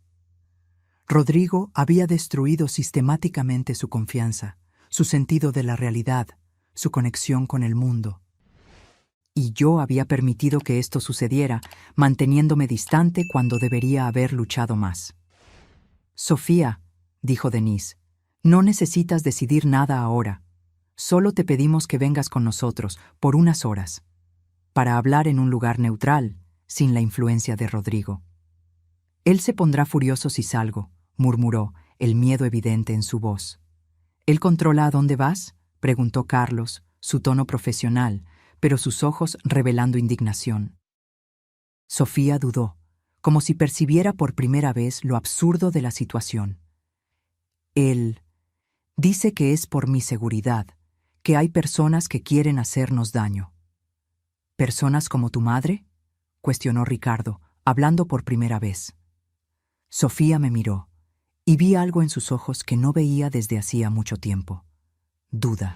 Rodrigo había destruido sistemáticamente su confianza, su sentido de la realidad, su conexión con el mundo. Y yo había permitido que esto sucediera, manteniéndome distante cuando debería haber luchado más. Sofía, dijo Denise, no necesitas decidir nada ahora. Solo te pedimos que vengas con nosotros por unas horas, para hablar en un lugar neutral, sin la influencia de Rodrigo. Él se pondrá furioso si salgo, murmuró, el miedo evidente en su voz. ¿Él controla a dónde vas?, preguntó Carlos, su tono profesional, pero sus ojos revelando indignación. Sofía dudó, como si percibiera por primera vez lo absurdo de la situación. Él dice que es por mi seguridad, que hay personas que quieren hacernos daño. ¿Personas como tu madre?, cuestionó Ricardo, hablando por primera vez. Sofía me miró, y vi algo en sus ojos que no veía desde hacía mucho tiempo. Duda,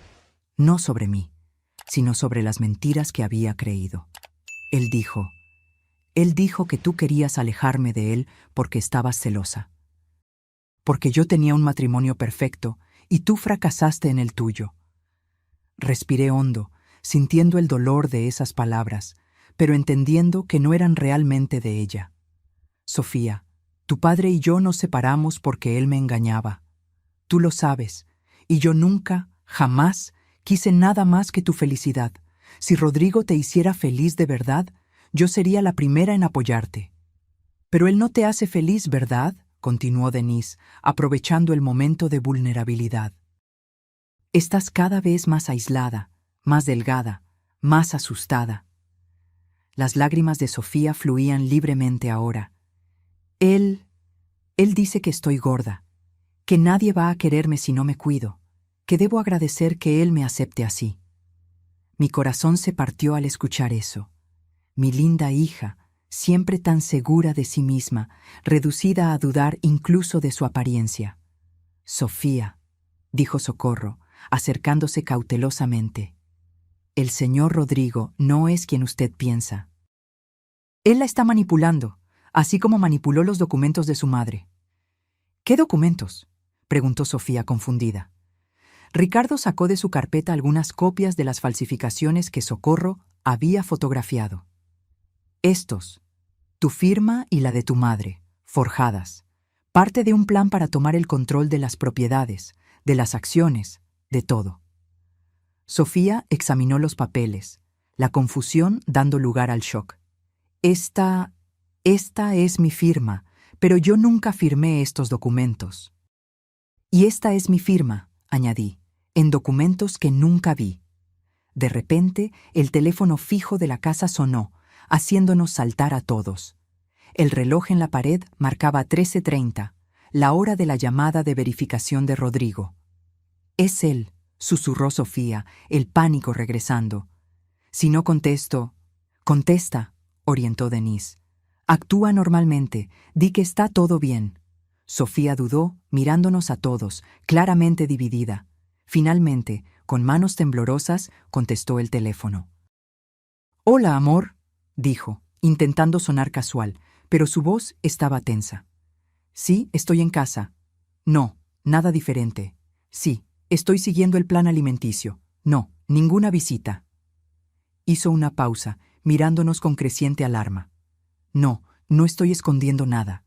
no sobre mí, sino sobre las mentiras que había creído. Él dijo que tú querías alejarme de él porque estabas celosa. Porque yo tenía un matrimonio perfecto y tú fracasaste en el tuyo. Respiré hondo, sintiendo el dolor de esas palabras, pero entendiendo que no eran realmente de ella. Sofía, tu padre y yo nos separamos porque él me engañaba. Tú lo sabes, y yo nunca, jamás, quise nada más que tu felicidad. Si Rodrigo te hiciera feliz de verdad, yo sería la primera en apoyarte. Pero él no te hace feliz, ¿verdad?, continuó Denise, aprovechando el momento de vulnerabilidad. Estás cada vez más aislada, más delgada, más asustada. Las lágrimas de Sofía fluían libremente ahora. Él dice que estoy gorda, que nadie va a quererme si no me cuido, que debo agradecer que él me acepte así. Mi corazón se partió al escuchar eso. Mi linda hija, siempre tan segura de sí misma, reducida a dudar incluso de su apariencia. Sofía, dijo Socorro, acercándose cautelosamente. El señor Rodrigo no es quien usted piensa. Él la está manipulando, así como manipuló los documentos de su madre. ¿Qué documentos?, preguntó Sofía confundida. Ricardo sacó de su carpeta algunas copias de las falsificaciones que Socorro había fotografiado. Estos, tu firma y la de tu madre, forjadas, parte de un plan para tomar el control de las propiedades, de las acciones, de todo. Sofía examinó los papeles, la confusión dando lugar al shock. Esta es mi firma, pero yo nunca firmé estos documentos. Y esta es mi firma, añadí, en documentos que nunca vi. De repente, el teléfono fijo de la casa sonó, haciéndonos saltar a todos. El reloj en la pared marcaba 13:30, la hora de la llamada de verificación de Rodrigo. Es él, susurró Sofía, el pánico regresando. Si no contesto, contesta, orientó Denise. Actúa normalmente, di que está todo bien. Sofía dudó, mirándonos a todos, claramente dividida. Finalmente, Con manos temblorosas contestó el teléfono. «Hola, amor», dijo, intentando sonar casual, pero su voz estaba tensa. «Sí, estoy en casa». «No, nada diferente». «Sí, estoy siguiendo el plan alimenticio». «No, ninguna visita». Hizo una pausa, mirándonos con creciente alarma. «No, no estoy escondiendo nada».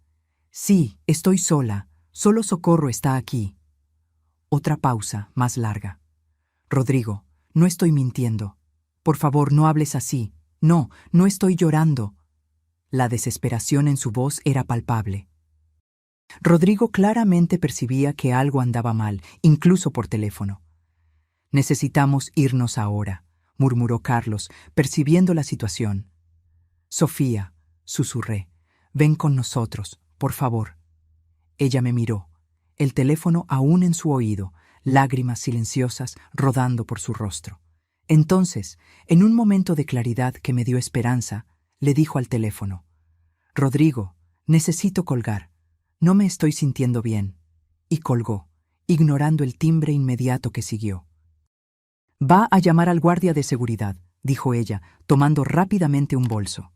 «Sí, estoy sola. Solo Socorro está aquí». Otra pausa, más larga. «Rodrigo, no estoy mintiendo. Por favor, no hables así. No, no estoy llorando». La desesperación en su voz era palpable. Rodrigo claramente percibía que algo andaba mal, incluso por teléfono. «Necesitamos irnos ahora», murmuró Carlos, percibiendo la situación. «Sofía», susurré, «ven con nosotros, por favor». Ella me miró, el teléfono aún en su oído, lágrimas silenciosas rodando por su rostro. Entonces, en un momento de claridad que me dio esperanza, le dijo al teléfono: «Rodrigo, necesito colgar. No me estoy sintiendo bien». Y colgó, ignorando el timbre inmediato que siguió. «Va a llamar al guardia de seguridad», dijo ella, tomando rápidamente un bolso.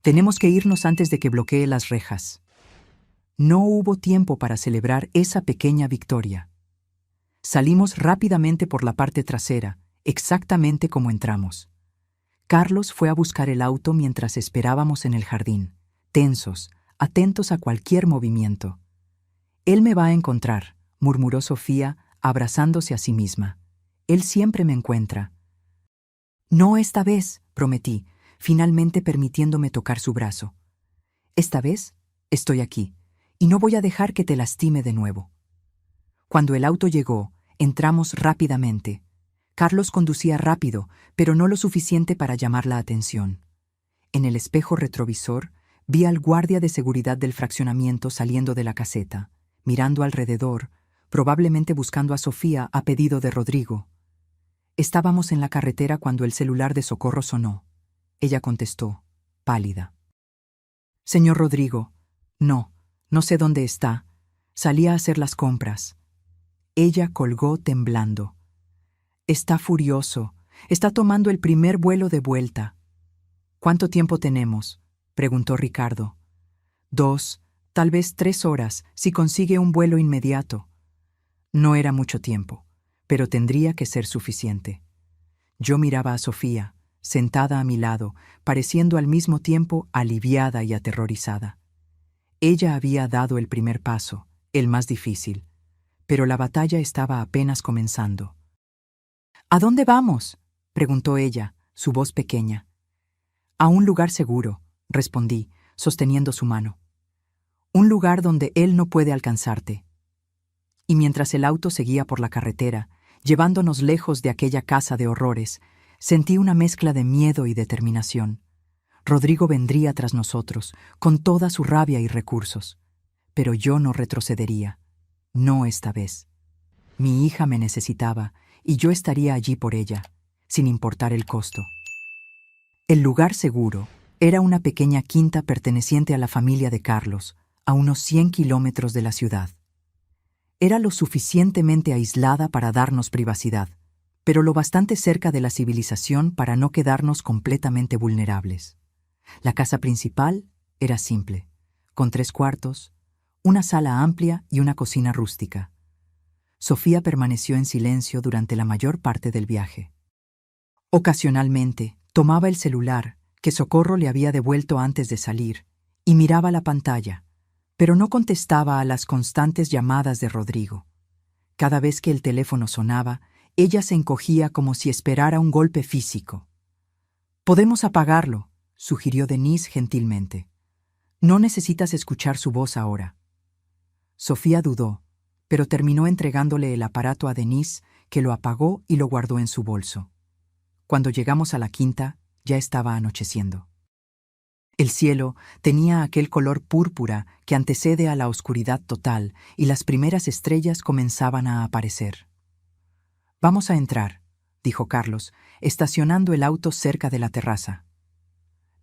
«Tenemos que irnos antes de que bloquee las rejas». No hubo tiempo para celebrar esa pequeña victoria. Salimos rápidamente por la parte trasera, exactamente como entramos. Carlos fue a buscar el auto mientras esperábamos en el jardín, tensos, atentos a cualquier movimiento. «Él me va a encontrar», murmuró Sofía, abrazándose a sí misma. «Él siempre me encuentra». «No esta vez», prometí, finalmente permitiéndome tocar su brazo. «Esta vez estoy aquí, y no voy a dejar que te lastime de nuevo». Cuando el auto llegó, entramos rápidamente. Carlos conducía rápido, pero no lo suficiente para llamar la atención. En el espejo retrovisor, vi al guardia de seguridad del fraccionamiento saliendo de la caseta, mirando alrededor, probablemente buscando a Sofía a pedido de Rodrigo. Estábamos en la carretera cuando el celular de Socorro sonó. Ella contestó, pálida. «Señor Rodrigo, no sé dónde está. Salí a hacer las compras». Ella colgó temblando. «Está furioso. Está tomando el primer vuelo de vuelta». «¿Cuánto tiempo tenemos?», preguntó Ricardo. 2, tal vez 3 horas, si consigue un vuelo inmediato». No era mucho tiempo, pero tendría que ser suficiente. Yo miraba a Sofía, sentada a mi lado, pareciendo al mismo tiempo aliviada y aterrorizada. Ella había dado el primer paso, el más difícil, pero la batalla estaba apenas comenzando. «¿A dónde vamos?», preguntó ella, su voz pequeña. «A un lugar seguro», respondí, sosteniendo su mano. «Un lugar donde él no puede alcanzarte». Y mientras el auto seguía por la carretera, llevándonos lejos de aquella casa de horrores, sentí una mezcla de miedo y determinación. Rodrigo vendría tras nosotros, con toda su rabia y recursos. Pero yo no retrocedería. No esta vez. Mi hija me necesitaba, y yo estaría allí por ella, sin importar el costo. El lugar seguro era una pequeña quinta perteneciente a la familia de Carlos, a unos 100 kilómetros de la ciudad. Era lo suficientemente aislada para darnos privacidad, pero lo bastante cerca de la civilización para no quedarnos completamente vulnerables. La casa principal era simple, con 3 cuartos, una sala amplia y una cocina rústica. Sofía permaneció en silencio durante la mayor parte del viaje. Ocasionalmente, tomaba el celular, que Socorro le había devuelto antes de salir, y miraba la pantalla, pero no contestaba a las constantes llamadas de Rodrigo. Cada vez que el teléfono sonaba, ella se encogía como si esperara un golpe físico. «Podemos apagarlo», sugirió Denise gentilmente. «No necesitas escuchar su voz ahora». Sofía dudó, pero terminó entregándole el aparato a Denise, que lo apagó y lo guardó en su bolso. Cuando llegamos a la quinta, ya estaba anocheciendo. El cielo tenía aquel color púrpura que antecede a la oscuridad total y las primeras estrellas comenzaban a aparecer. «Vamos a entrar», dijo Carlos, estacionando el auto cerca de la terraza.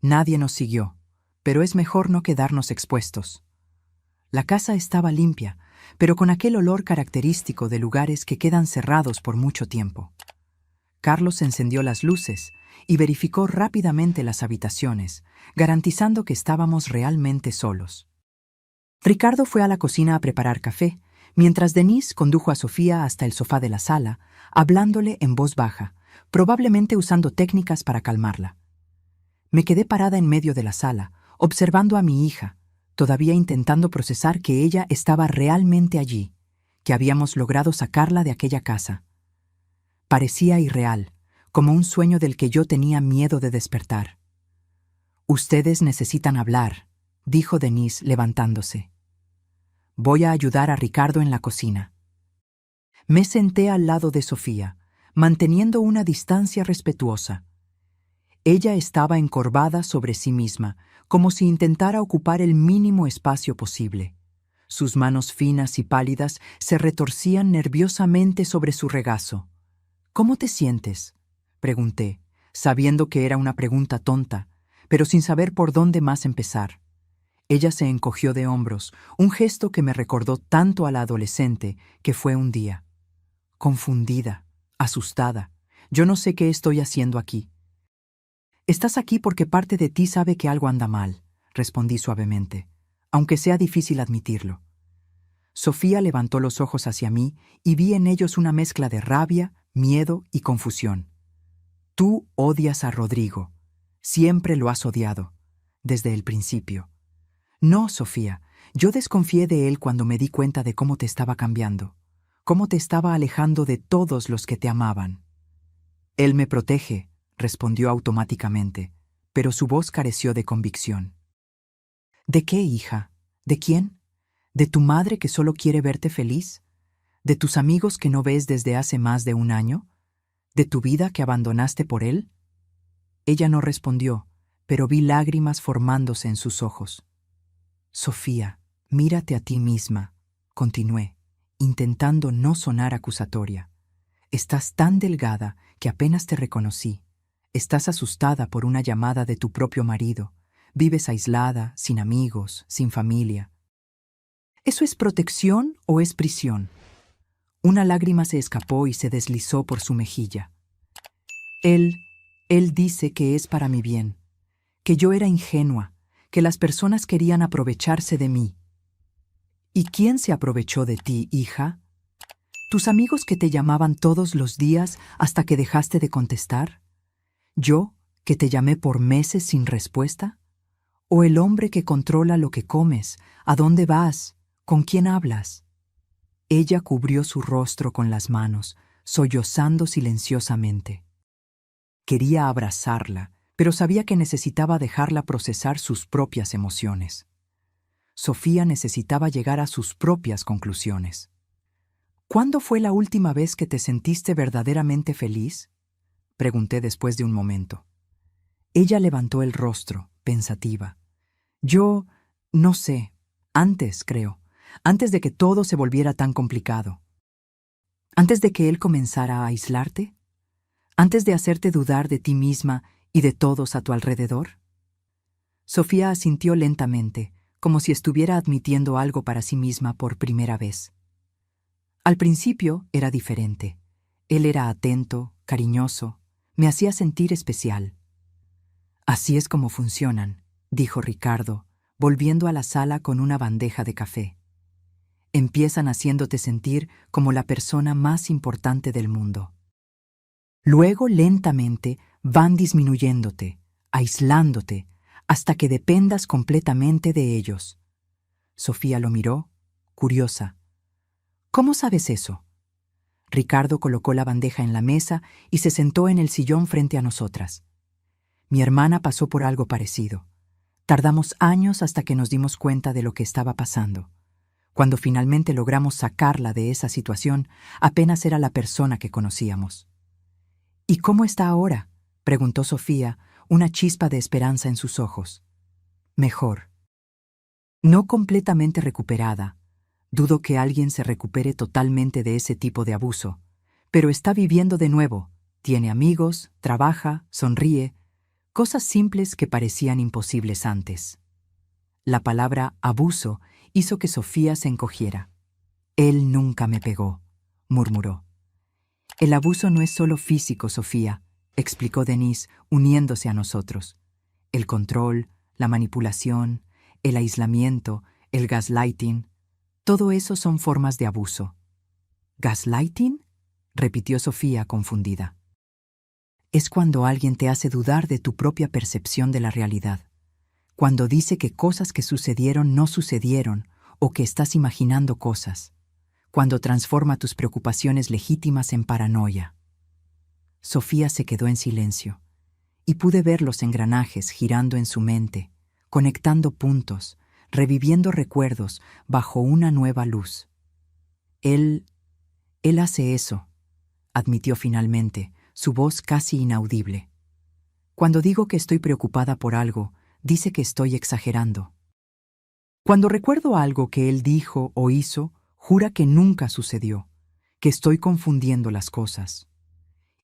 Nadie nos siguió, pero es mejor no quedarnos expuestos. La casa estaba limpia, pero con aquel olor característico de lugares que quedan cerrados por mucho tiempo. Carlos encendió las luces y verificó rápidamente las habitaciones, garantizando que estábamos realmente solos. Ricardo fue a la cocina a preparar café, mientras Denise condujo a Sofía hasta el sofá de la sala, hablándole en voz baja, probablemente usando técnicas para calmarla. Me quedé parada en medio de la sala, observando a mi hija, todavía intentando procesar que ella estaba realmente allí, que habíamos logrado sacarla de aquella casa. Parecía irreal, como un sueño del que yo tenía miedo de despertar. «Ustedes necesitan hablar», dijo Denise levantándose. «Voy a ayudar a Ricardo en la cocina». Me senté al lado de Sofía, manteniendo una distancia respetuosa. Ella estaba encorvada sobre sí misma, como si intentara ocupar el mínimo espacio posible. Sus manos finas y pálidas se retorcían nerviosamente sobre su regazo. «¿Cómo te sientes?», pregunté, sabiendo que era una pregunta tonta, pero sin saber por dónde más empezar. Ella se encogió de hombros, un gesto que me recordó tanto a la adolescente que fue un día. Confundida, asustada, yo no sé qué estoy haciendo aquí. «Estás aquí porque parte de ti sabe que algo anda mal», respondí suavemente, aunque sea difícil admitirlo. Sofía levantó los ojos hacia mí y vi en ellos una mezcla de rabia, miedo y confusión. «Tú odias a Rodrigo. Siempre lo has odiado. Desde el principio». «No, Sofía, yo desconfié de él cuando me di cuenta de cómo te estaba cambiando, cómo te estaba alejando de todos los que te amaban». «Él me protege», respondió automáticamente, pero su voz careció de convicción. «¿De qué, hija? ¿De quién? ¿De tu madre que solo quiere verte feliz? ¿De tus amigos que no ves desde hace más de un año? ¿De tu vida que abandonaste por él?». Ella no respondió, pero vi lágrimas formándose en sus ojos. «Sofía, mírate a ti misma», continué, intentando no sonar acusatoria. «Estás tan delgada que apenas te reconocí. Estás asustada por una llamada de tu propio marido. Vives aislada, sin amigos, sin familia. ¿Eso es protección o es prisión?». Una lágrima se escapó y se deslizó por su mejilla. Él dice que es para mi bien, que yo era ingenua, que las personas querían aprovecharse de mí». «¿Y quién se aprovechó de ti, hija? ¿Tus amigos que te llamaban todos los días hasta que dejaste de contestar? ¿Yo, que te llamé por meses sin respuesta? ¿O el hombre que controla lo que comes, a dónde vas, con quién hablas?». Ella cubrió su rostro con las manos, sollozando silenciosamente. Quería abrazarla, pero sabía que necesitaba dejarla procesar sus propias emociones. Sofía necesitaba llegar a sus propias conclusiones. «¿Cuándo fue la última vez que te sentiste verdaderamente feliz?», pregunté después de un momento. Ella levantó el rostro, pensativa. «Yo, no sé, antes, creo, antes de que todo se volviera tan complicado. Antes de que él comenzara a aislarte. Antes de hacerte dudar de ti misma y de todos a tu alrededor». Sofía asintió lentamente, como si estuviera admitiendo algo para sí misma por primera vez. Al principio era diferente. Él era atento, cariñoso, me hacía sentir especial. «Así es como funcionan», dijo Ricardo, volviendo a la sala con una bandeja de café. «Empiezan haciéndote sentir como la persona más importante del mundo. Luego, lentamente, van disminuyéndote, aislándote, hasta que dependas completamente de ellos». Sofía lo miró, curiosa. «¿Cómo sabes eso?». Ricardo colocó la bandeja en la mesa y se sentó en el sillón frente a nosotras. Mi hermana pasó por algo parecido. Tardamos años hasta que nos dimos cuenta de lo que estaba pasando. Cuando finalmente logramos sacarla de esa situación, apenas era la persona que conocíamos. «¿Y cómo está ahora?», preguntó Sofía, una chispa de esperanza en sus ojos. «Mejor. No completamente recuperada. Dudo que alguien se recupere totalmente de ese tipo de abuso, pero está viviendo de nuevo. Tiene amigos, trabaja, sonríe, cosas simples que parecían imposibles antes». La palabra abuso hizo que Sofía se encogiera. «Él nunca me pegó», murmuró. El abuso no es solo físico, Sofía, explicó Denise, uniéndose a nosotros. El control, la manipulación, el aislamiento, el gaslighting, todo eso son formas de abuso. ¿Gaslighting?, repitió Sofía confundida. Es cuando alguien te hace dudar de tu propia percepción de la realidad, cuando dice que cosas que sucedieron no sucedieron o que estás imaginando cosas, cuando transforma tus preocupaciones legítimas en paranoia. Sofía se quedó en silencio, y pude ver los engranajes girando en su mente, conectando puntos, reviviendo recuerdos bajo una nueva luz. Él hace eso, admitió finalmente, su voz casi inaudible. Cuando digo que estoy preocupada por algo, dice que estoy exagerando. Cuando recuerdo algo que él dijo o hizo, jura que nunca sucedió, que estoy confundiendo las cosas.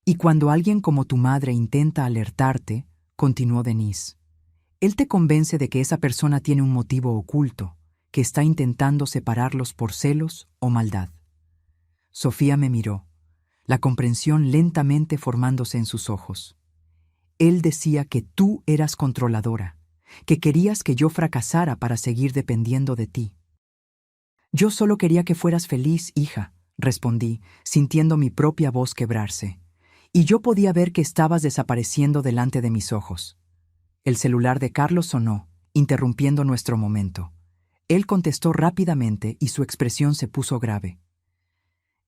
Y cuando alguien como tu madre intenta alertarte, continuó Denise, él te convence de que esa persona tiene un motivo oculto, que está intentando separarlos por celos o maldad. Sofía me miró, la comprensión lentamente formándose en sus ojos. Él decía que tú eras controladora, que querías que yo fracasara para seguir dependiendo de ti. Yo solo quería que fueras feliz, hija, respondí, sintiendo mi propia voz quebrarse. Y yo podía ver que estabas desapareciendo delante de mis ojos. El celular de Carlos sonó, interrumpiendo nuestro momento. Él contestó rápidamente y su expresión se puso grave.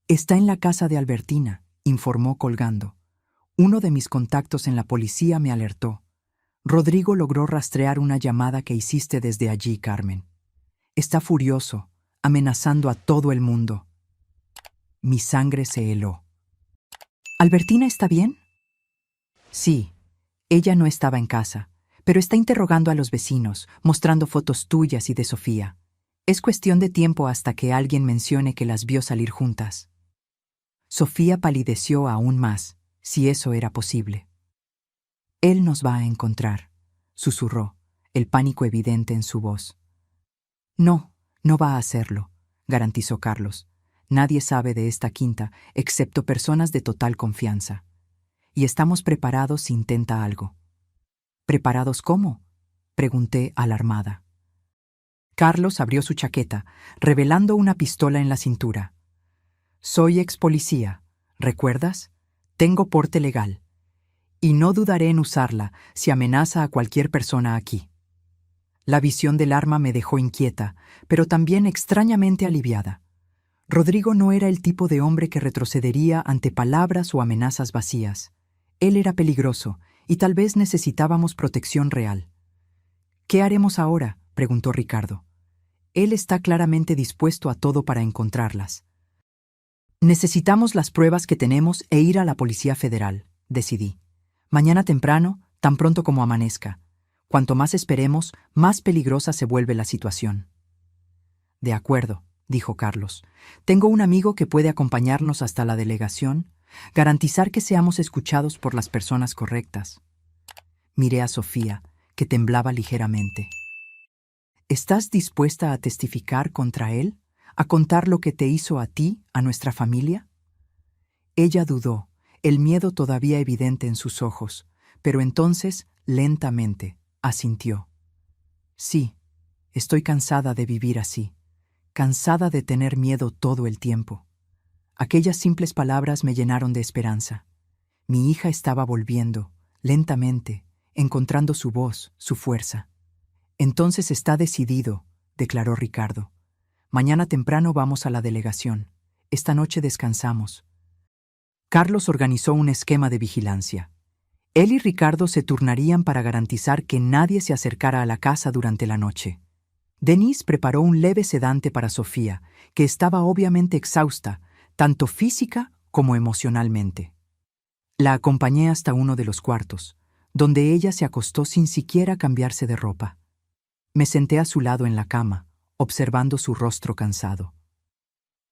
Está en la casa de Albertina, informó colgando. Uno de mis contactos en la policía me alertó. Rodrigo logró rastrear una llamada que hiciste desde allí, Carmen. Está furioso, amenazando a todo el mundo. Mi sangre se heló. ¿Albertina está bien? Sí, ella no estaba en casa, pero está interrogando a los vecinos, mostrando fotos tuyas y de Sofía. Es cuestión de tiempo hasta que alguien mencione que las vio salir juntas. Sofía palideció aún más, si eso era posible. Él nos va a encontrar, susurró, el pánico evidente en su voz. No, no va a hacerlo, garantizó Carlos. Nadie sabe de esta quinta, excepto personas de total confianza. Y estamos preparados si intenta algo. ¿Preparados cómo?, pregunté alarmada. Carlos abrió su chaqueta, revelando una pistola en la cintura. Soy ex policía, ¿recuerdas? Tengo porte legal. Y no dudaré en usarla si amenaza a cualquier persona aquí. La visión del arma me dejó inquieta, pero también extrañamente aliviada. Rodrigo no era el tipo de hombre que retrocedería ante palabras o amenazas vacías. Él era peligroso, y tal vez necesitábamos protección real. ¿Qué haremos ahora?, preguntó Ricardo. Él está claramente dispuesto a todo para encontrarlas. Necesitamos las pruebas que tenemos e ir a la Policía Federal, decidí. Mañana temprano, tan pronto como amanezca. Cuanto más esperemos, más peligrosa se vuelve la situación. De acuerdo, dijo Carlos. Tengo un amigo que puede acompañarnos hasta la delegación, garantizar que seamos escuchados por las personas correctas. Miré a Sofía, que temblaba ligeramente. ¿Estás dispuesta a testificar contra él? ¿A contar lo que te hizo a ti, a nuestra familia? Ella dudó, el miedo todavía evidente en sus ojos, pero entonces, lentamente, asintió. Sí, estoy cansada de vivir así, cansada de tener miedo todo el tiempo. Aquellas simples palabras me llenaron de esperanza. Mi hija estaba volviendo, lentamente, encontrando su voz, su fuerza. Entonces está decidido, declaró Ricardo. Mañana temprano vamos a la delegación. Esta noche descansamos. Carlos organizó un esquema de vigilancia. Él y Ricardo se turnarían para garantizar que nadie se acercara a la casa durante la noche. Denise preparó un leve sedante para Sofía, que estaba obviamente exhausta, tanto física como emocionalmente. La acompañé hasta uno de los cuartos, donde ella se acostó sin siquiera cambiarse de ropa. Me senté a su lado en la cama, observando su rostro cansado.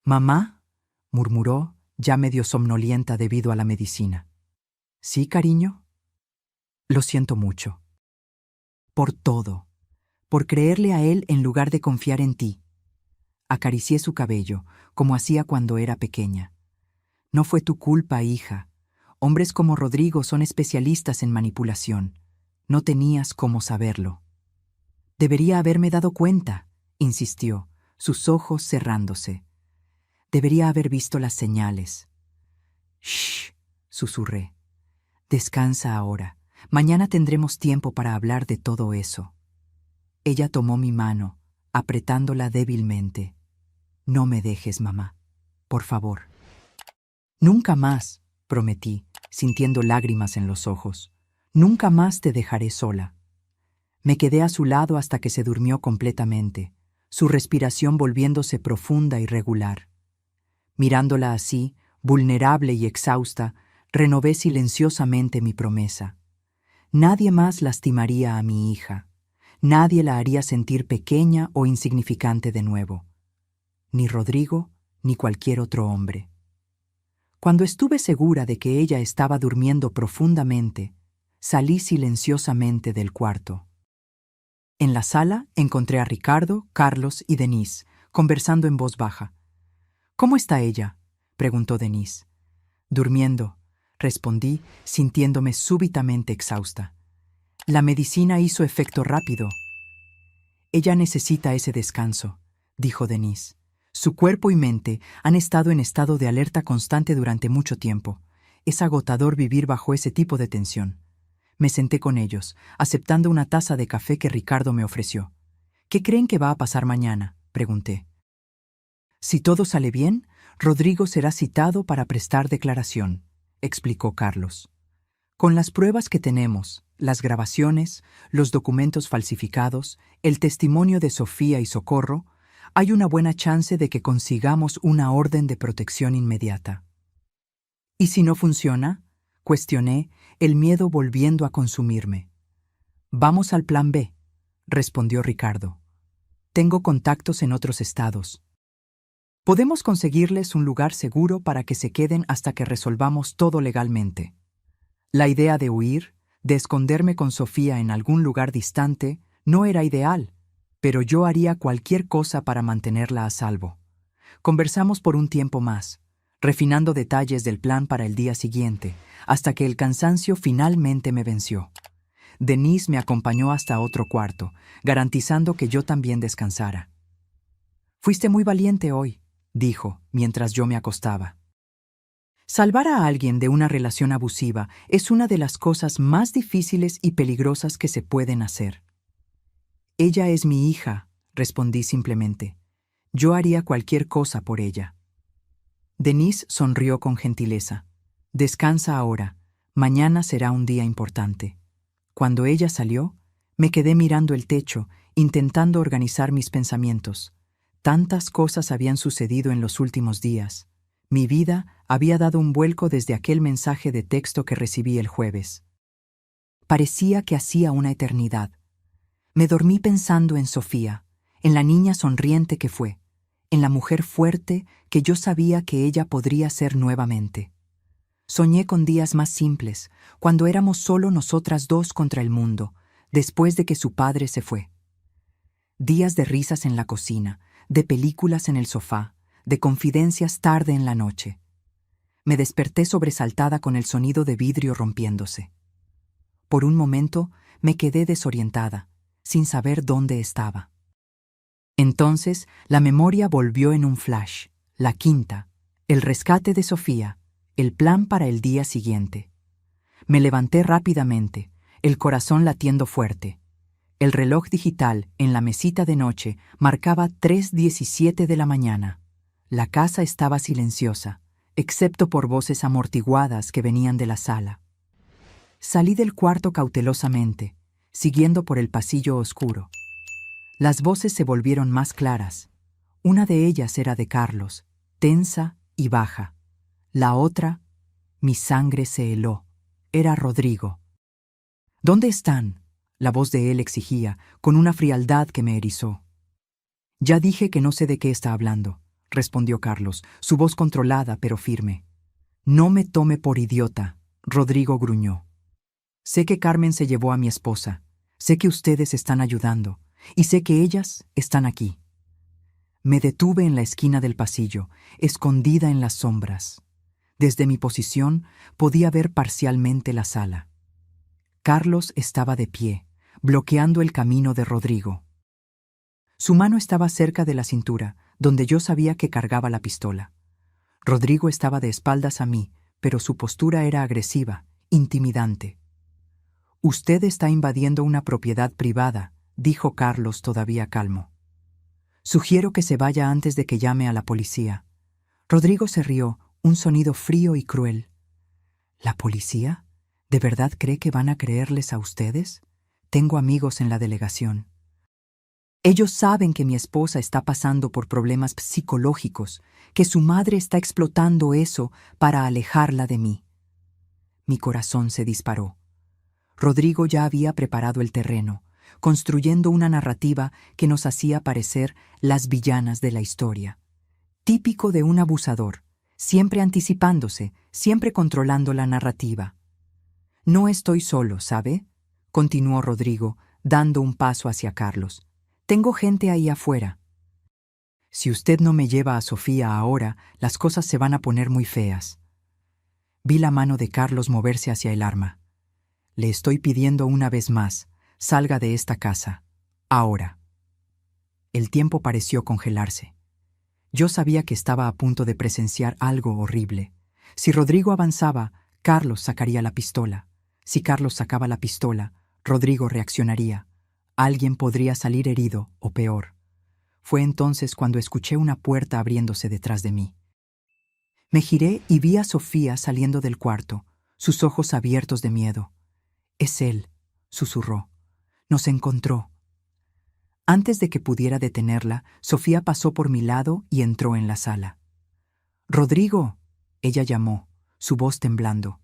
«Mamá», murmuró, ya medio somnolienta debido a la medicina. «¿Sí, cariño?» «Lo siento mucho. Por todo. Por creerle a él en lugar de confiar en ti». Acaricié su cabello, como hacía cuando era pequeña. No fue tu culpa, hija. Hombres como Rodrigo son especialistas en manipulación. No tenías cómo saberlo. Debería haberme dado cuenta, insistió, sus ojos cerrándose. Debería haber visto las señales. Shh, susurré. Descansa ahora. Mañana tendremos tiempo para hablar de todo eso. Ella tomó mi mano, apretándola débilmente. No me dejes, mamá. Por favor. Nunca más, prometí, sintiendo lágrimas en los ojos. Nunca más te dejaré sola. Me quedé a su lado hasta que se durmió completamente, su respiración volviéndose profunda y regular. Mirándola así, vulnerable y exhausta, renové silenciosamente mi promesa. Nadie más lastimaría a mi hija. Nadie la haría sentir pequeña o insignificante de nuevo. Ni Rodrigo, ni cualquier otro hombre. Cuando estuve segura de que ella estaba durmiendo profundamente, salí silenciosamente del cuarto. En la sala encontré a Ricardo, Carlos y Denise, conversando en voz baja. «¿Cómo está ella?», preguntó Denise. «Durmiendo», respondí, sintiéndome súbitamente exhausta. «La medicina hizo efecto rápido». «Ella necesita ese descanso», dijo Denise. «Su cuerpo y mente han estado en estado de alerta constante durante mucho tiempo. Es agotador vivir bajo ese tipo de tensión». Me senté con ellos, aceptando una taza de café que Ricardo me ofreció. «¿Qué creen que va a pasar mañana?», pregunté. «Si todo sale bien, Rodrigo será citado para prestar declaración», explicó Carlos. «Con las pruebas que tenemos, las grabaciones, los documentos falsificados, el testimonio de Sofía y Socorro, hay una buena chance de que consigamos una orden de protección inmediata». «¿Y si no funciona?», cuestioné, el miedo volviendo a consumirme. «Vamos al plan B», respondió Ricardo. «Tengo contactos en otros estados. Podemos conseguirles un lugar seguro para que se queden hasta que resolvamos todo legalmente». La idea de huir, de esconderme con Sofía en algún lugar distante, no era ideal, pero yo haría cualquier cosa para mantenerla a salvo. Conversamos por un tiempo más, refinando detalles del plan para el día siguiente, hasta que el cansancio finalmente me venció. Denise me acompañó hasta otro cuarto, garantizando que yo también descansara. «Fuiste muy valiente hoy», dijo, mientras yo me acostaba. Salvar a alguien de una relación abusiva es una de las cosas más difíciles y peligrosas que se pueden hacer. «Ella es mi hija», respondí simplemente. «Yo haría cualquier cosa por ella». Denise sonrió con gentileza. «Descansa ahora. Mañana será un día importante». Cuando ella salió, me quedé mirando el techo, intentando organizar mis pensamientos. Tantas cosas habían sucedido en los últimos días. Mi vida había dado un vuelco desde aquel mensaje de texto que recibí el jueves. Parecía que hacía una eternidad. Me dormí pensando en Sofía, en la niña sonriente que fue, en la mujer fuerte que yo sabía que ella podría ser nuevamente. Soñé con días más simples, cuando éramos solo nosotras dos contra el mundo, después de que su padre se fue. Días de risas en la cocina, de películas en el sofá, de confidencias tarde en la noche. Me desperté sobresaltada con el sonido de vidrio rompiéndose. Por un momento me quedé desorientada, sin saber dónde estaba. Entonces la memoria volvió en un flash, la quinta, el rescate de Sofía, el plan para el día siguiente. Me levanté rápidamente, el corazón latiendo fuerte. El reloj digital en la mesita de noche marcaba 3:17 de la mañana. La casa estaba silenciosa, excepto por voces amortiguadas que venían de la sala. Salí del cuarto cautelosamente, siguiendo por el pasillo oscuro. Las voces se volvieron más claras. Una de ellas era de Carlos, tensa y baja. La otra, mi sangre se heló, era Rodrigo. «¿Dónde están?», la voz de él exigía, con una frialdad que me erizó. «Ya dije que no sé de qué está hablando», respondió Carlos, su voz controlada pero firme. «No me tome por idiota», Rodrigo gruñó. «Sé que Carmen se llevó a mi esposa, sé que ustedes están ayudando, y sé que ellas están aquí». Me detuve en la esquina del pasillo, escondida en las sombras. Desde mi posición podía ver parcialmente la sala. Carlos estaba de pie, bloqueando el camino de Rodrigo. Su mano estaba cerca de la cintura, donde yo sabía que cargaba la pistola. Rodrigo estaba de espaldas a mí, pero su postura era agresiva, intimidante. «Usted está invadiendo una propiedad privada», dijo Carlos todavía calmo. «Sugiero que se vaya antes de que llame a la policía». Rodrigo se rió, un sonido frío y cruel. «¿La policía? ¿De verdad cree que van a creerles a ustedes? Tengo amigos en la delegación. Ellos saben que mi esposa está pasando por problemas psicológicos, que su madre está explotando eso para alejarla de mí». Mi corazón se disparó. Rodrigo ya había preparado el terreno, construyendo una narrativa que nos hacía parecer las villanas de la historia. Típico de un abusador, siempre anticipándose, siempre controlando la narrativa. «No estoy solo, ¿sabe?», continuó Rodrigo, dando un paso hacia Carlos. «Tengo gente ahí afuera. Si usted no me lleva a Sofía ahora, las cosas se van a poner muy feas». Vi la mano de Carlos moverse hacia el arma. «Le estoy pidiendo una vez más, salga de esta casa, ahora». El tiempo pareció congelarse. Yo sabía que estaba a punto de presenciar algo horrible. Si Rodrigo avanzaba, Carlos sacaría la pistola. Si Carlos sacaba la pistola, Rodrigo reaccionaría. Alguien podría salir herido o peor. Fue entonces cuando escuché una puerta abriéndose detrás de mí. Me giré y vi a Sofía saliendo del cuarto, sus ojos abiertos de miedo. «Es él», susurró. «Nos encontró». Antes de que pudiera detenerla, Sofía pasó por mi lado y entró en la sala. «Rodrigo», ella llamó, su voz temblando.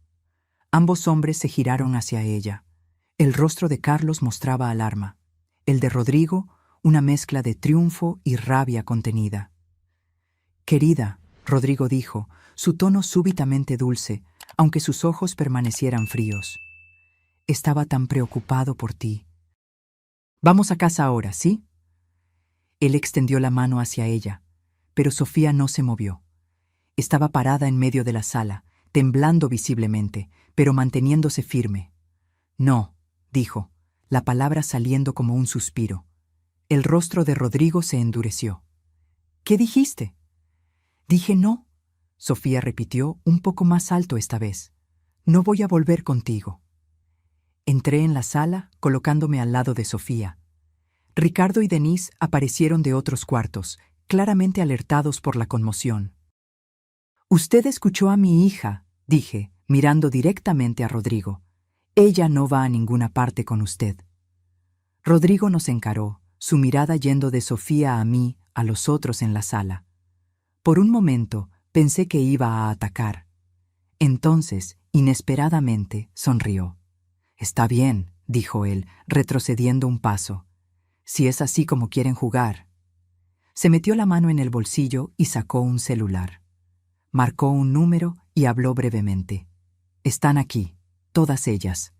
Ambos hombres se giraron hacia ella. El rostro de Carlos mostraba alarma. El de Rodrigo, una mezcla de triunfo y rabia contenida. «Querida», Rodrigo dijo, su tono súbitamente dulce, aunque sus ojos permanecieran fríos. «Estaba tan preocupado por ti. Vamos a casa ahora, ¿sí?» Él extendió la mano hacia ella, pero Sofía no se movió. Estaba parada en medio de la sala, temblando visiblemente, pero manteniéndose firme. «No», dijo, la palabra saliendo como un suspiro. El rostro de Rodrigo se endureció. «¿Qué dijiste?» «Dije no», Sofía repitió un poco más alto esta vez. «No voy a volver contigo». Entré en la sala, colocándome al lado de Sofía. Ricardo y Denise aparecieron de otros cuartos, claramente alertados por la conmoción. «Usted escuchó a mi hija», dije, mirando directamente a Rodrigo. «Ella no va a ninguna parte con usted». Rodrigo nos encaró, su mirada yendo de Sofía a mí, a los otros en la sala. Por un momento pensé que iba a atacar. Entonces, inesperadamente, sonrió. «Está bien», dijo él, retrocediendo un paso. «Si es así como quieren jugar». Se metió la mano en el bolsillo y sacó un celular. Marcó un número y habló brevemente. «Están aquí, todas ellas».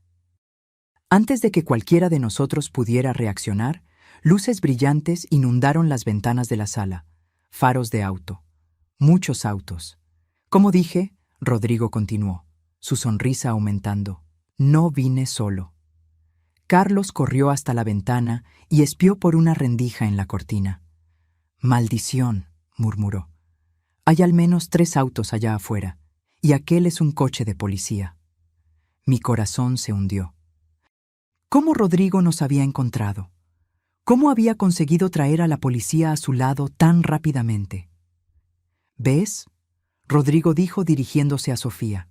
Antes de que cualquiera de nosotros pudiera reaccionar, luces brillantes inundaron las ventanas de la sala. Faros de auto. Muchos autos. Como dije, Rodrigo continuó, su sonrisa aumentando. «No vine solo». Carlos corrió hasta la ventana y espió por una rendija en la cortina. «Maldición», murmuró. «Hay al menos 3 autos allá afuera, y aquel es un coche de policía». Mi corazón se hundió. ¿Cómo Rodrigo nos había encontrado? ¿Cómo había conseguido traer a la policía a su lado tan rápidamente? «¿Ves?», Rodrigo dijo dirigiéndose a Sofía.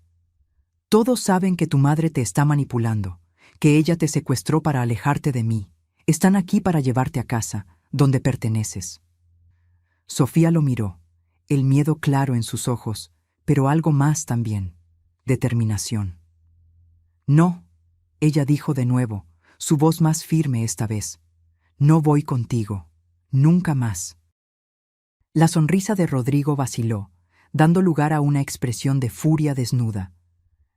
«Todos saben que tu madre te está manipulando, que ella te secuestró para alejarte de mí. Están aquí para llevarte a casa, donde perteneces». Sofía lo miró, el miedo claro en sus ojos, pero algo más también, determinación. «No», ella dijo de nuevo, su voz más firme esta vez. «No voy contigo, nunca más». La sonrisa de Rodrigo vaciló, dando lugar a una expresión de furia desnuda.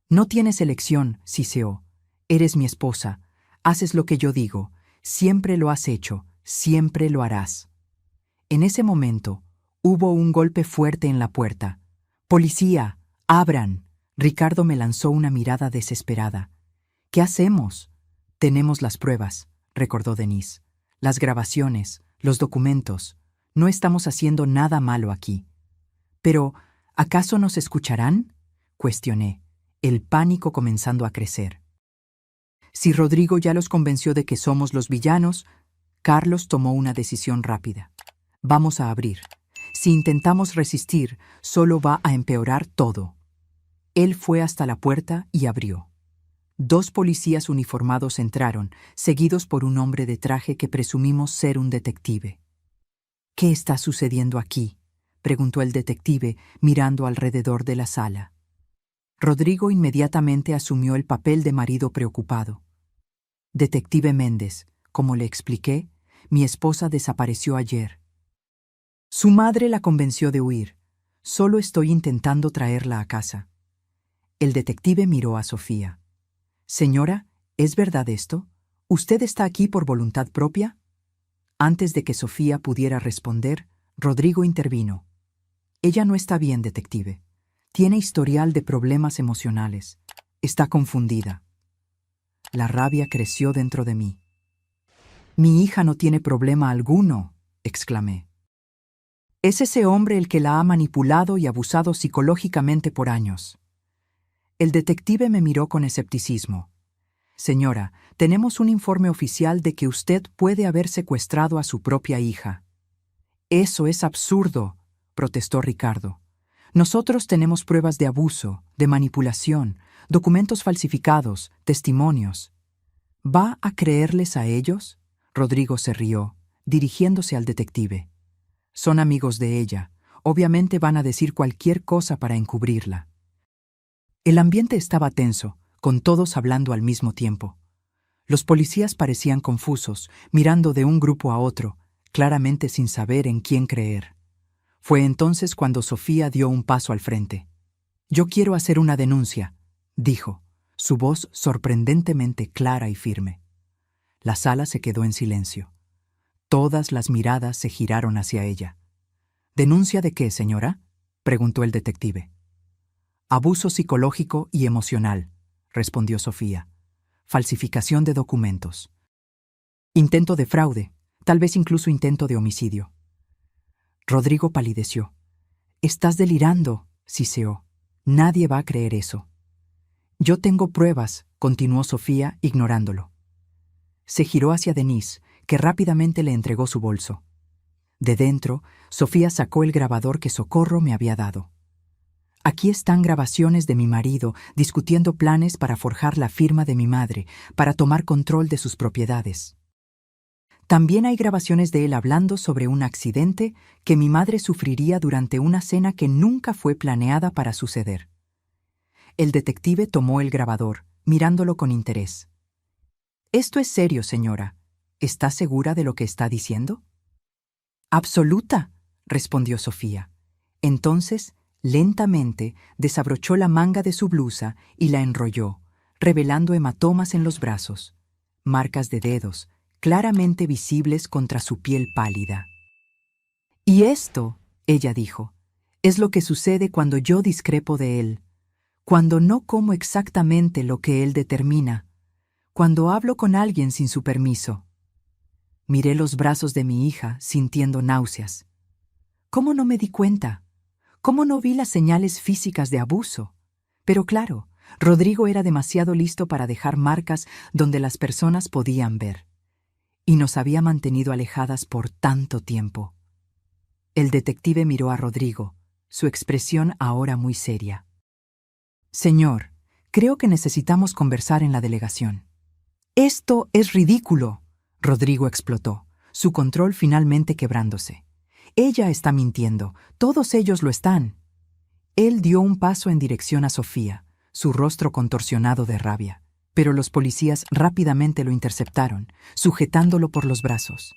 «No tienes elección, Siseo. Eres mi esposa. Haces lo que yo digo. Siempre lo has hecho. Siempre lo harás». En ese momento, hubo un golpe fuerte en la puerta. «¡Policía! Abran. Ricardo me lanzó una mirada desesperada. ¿Qué hacemos? Tenemos las pruebas, recordó Denise. Las grabaciones, los documentos. No estamos haciendo nada malo aquí. Pero, ¿acaso nos escucharán? Cuestioné, el pánico comenzando a crecer. Si Rodrigo ya los convenció de que somos los villanos, Carlos tomó una decisión rápida. Vamos a abrir. Si intentamos resistir, solo va a empeorar todo. Él fue hasta la puerta y abrió. 2 policías uniformados entraron, seguidos por un hombre de traje que presumimos ser un detective. ¿Qué está sucediendo aquí?, preguntó el detective, mirando alrededor de la sala. Rodrigo inmediatamente asumió el papel de marido preocupado. Detective Méndez, como le expliqué, mi esposa desapareció ayer. Su madre la convenció de huir. Solo estoy intentando traerla a casa. El detective miró a Sofía. Señora, ¿es verdad esto? ¿Usted está aquí por voluntad propia? Antes de que Sofía pudiera responder, Rodrigo intervino. Ella no está bien, detective. Tiene historial de problemas emocionales. Está confundida. La rabia creció dentro de mí. Mi hija no tiene problema alguno, exclamé. Es ese hombre el que la ha manipulado y abusado psicológicamente por años. El detective me miró con escepticismo. Señora, tenemos un informe oficial de que usted puede haber secuestrado a su propia hija. Eso es absurdo, protestó Ricardo. Nosotros tenemos pruebas de abuso, de manipulación, documentos falsificados, testimonios. ¿Va a creerles a ellos? Rodrigo se rió, dirigiéndose al detective. Son amigos de ella. Obviamente van a decir cualquier cosa para encubrirla. El ambiente estaba tenso, con todos hablando al mismo tiempo. Los policías parecían confusos, mirando de un grupo a otro, claramente sin saber en quién creer. Fue entonces cuando Sofía dio un paso al frente. «Yo quiero hacer una denuncia», dijo, su voz sorprendentemente clara y firme. La sala se quedó en silencio. Todas las miradas se giraron hacia ella. «¿Denuncia de qué, señora?», preguntó el detective. «Abuso psicológico y emocional», respondió Sofía. «Falsificación de documentos. Intento de fraude, tal vez incluso intento de homicidio». Rodrigo palideció. «Estás delirando», siseó. «Nadie va a creer eso». «Yo tengo pruebas», continuó Sofía, ignorándolo. Se giró hacia Denise, que rápidamente le entregó su bolso. De dentro, Sofía sacó el grabador que Socorro me había dado. «Aquí están grabaciones de mi marido discutiendo planes para forjar la firma de mi madre, para tomar control de sus propiedades. También hay grabaciones de él hablando sobre un accidente que mi madre sufriría durante una cena que nunca fue planeada para suceder». El detective tomó el grabador, mirándolo con interés. «Esto es serio, señora. ¿Está segura de lo que está diciendo?». «Absoluta», respondió Sofía. Entonces, lentamente, desabrochó la manga de su blusa y la enrolló, revelando hematomas en los brazos, marcas de dedos, claramente visibles contra su piel pálida. «Y esto», ella dijo, «es lo que sucede cuando yo discrepo de él, cuando no como exactamente lo que él determina, cuando hablo con alguien sin su permiso». Miré los brazos de mi hija, sintiendo náuseas. ¿Cómo no me di cuenta? ¿Cómo no vi las señales físicas de abuso? Pero claro, Rodrigo era demasiado listo para dejar marcas donde las personas podían ver. Y nos había mantenido alejadas por tanto tiempo. El detective miró a Rodrigo, su expresión ahora muy seria. «Señor, creo que necesitamos conversar en la delegación». «Esto es ridículo», Rodrigo explotó, su control finalmente quebrándose. «Ella está mintiendo, todos ellos lo están». Él dio un paso en dirección a Sofía, su rostro contorsionado de rabia, pero los policías rápidamente lo interceptaron, sujetándolo por los brazos.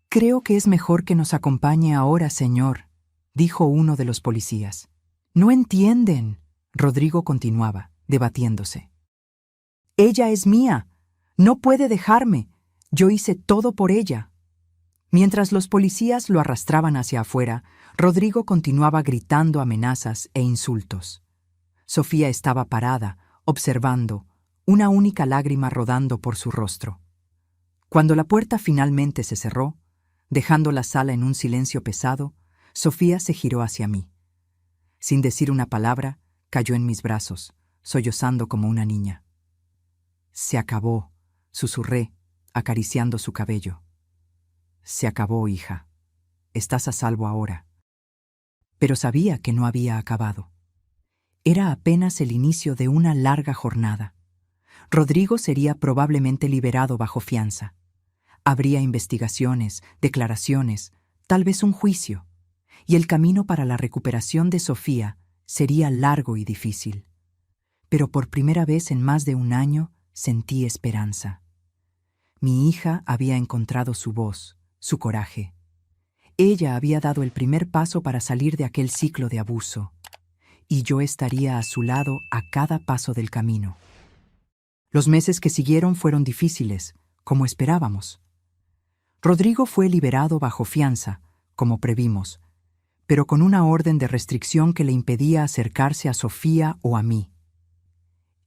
«Creo que es mejor que nos acompañe ahora, señor», dijo uno de los policías. «No entienden», Rodrigo continuaba, debatiéndose. «Ella es mía. No puede dejarme. Yo hice todo por ella». Mientras los policías lo arrastraban hacia afuera, Rodrigo continuaba gritando amenazas e insultos. Sofía estaba parada, observando, una única lágrima rodando por su rostro. Cuando la puerta finalmente se cerró, dejando la sala en un silencio pesado, Sofía se giró hacia mí. Sin decir una palabra, cayó en mis brazos, sollozando como una niña. «Se acabó», susurré, acariciando su cabello. «Se acabó, hija. Estás a salvo ahora». Pero sabía que no había acabado. Era apenas el inicio de una larga jornada. Rodrigo sería probablemente liberado bajo fianza. Habría investigaciones, declaraciones, tal vez un juicio, y el camino para la recuperación de Sofía sería largo y difícil. Pero por primera vez en más de un año sentí esperanza. Mi hija había encontrado su voz, su coraje. Ella había dado el primer paso para salir de aquel ciclo de abuso, y yo estaría a su lado a cada paso del camino. Los meses que siguieron fueron difíciles, como esperábamos. Rodrigo fue liberado bajo fianza, como previmos, pero con una orden de restricción que le impedía acercarse a Sofía o a mí.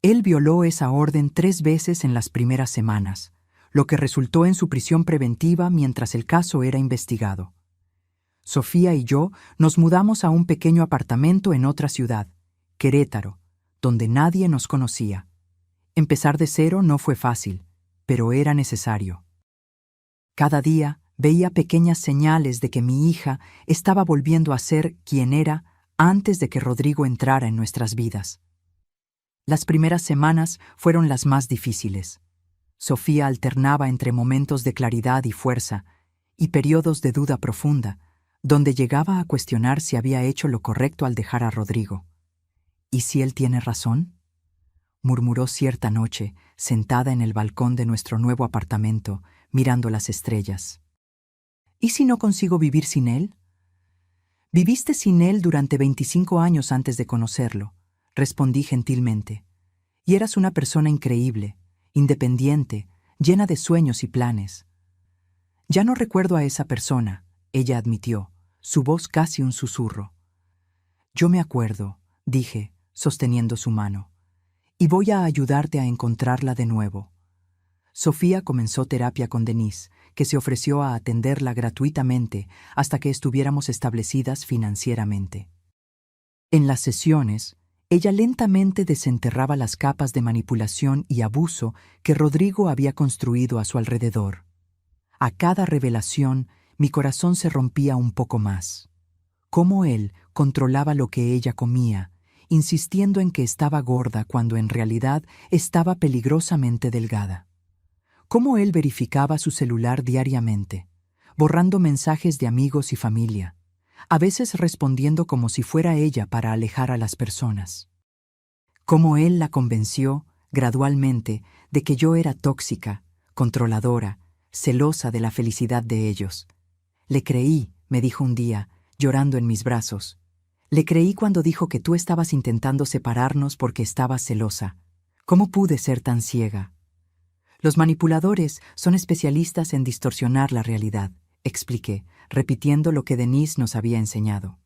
Él violó esa orden 3 veces en las primeras semanas, lo que resultó en su prisión preventiva mientras el caso era investigado. Sofía y yo nos mudamos a un pequeño apartamento en otra ciudad, Querétaro, donde nadie nos conocía. Empezar de cero no fue fácil, pero era necesario. Cada día veía pequeñas señales de que mi hija estaba volviendo a ser quien era antes de que Rodrigo entrara en nuestras vidas. Las primeras semanas fueron las más difíciles. Sofía alternaba entre momentos de claridad y fuerza y periodos de duda profunda, donde llegaba a cuestionar si había hecho lo correcto al dejar a Rodrigo. ¿Y si él tiene razón?, murmuró cierta noche, sentada en el balcón de nuestro nuevo apartamento, mirando las estrellas. ¿Y si no consigo vivir sin él? Viviste sin él durante 25 años antes de conocerlo, respondí gentilmente. Y eras una persona increíble, independiente, llena de sueños y planes. Ya no recuerdo a esa persona, ella admitió, su voz casi un susurro. Yo me acuerdo, dije, sosteniendo su mano. Y voy a ayudarte a encontrarla de nuevo. Sofía comenzó terapia con Denise, que se ofreció a atenderla gratuitamente hasta que estuviéramos establecidas financieramente. En las sesiones, ella lentamente desenterraba las capas de manipulación y abuso que Rodrigo había construido a su alrededor. A cada revelación, mi corazón se rompía un poco más. Cómo él controlaba lo que ella comía, insistiendo en que estaba gorda cuando en realidad estaba peligrosamente delgada. Cómo él verificaba su celular diariamente, borrando mensajes de amigos y familia, a veces respondiendo como si fuera ella para alejar a las personas. Cómo él la convenció, gradualmente, de que yo era tóxica, controladora, celosa de la felicidad de ellos. Le creí, me dijo un día, llorando en mis brazos. Le creí cuando dijo que tú estabas intentando separarnos porque estabas celosa. ¿Cómo pude ser tan ciega? Los manipuladores son especialistas en distorsionar la realidad, expliqué, repitiendo lo que Denise nos había enseñado.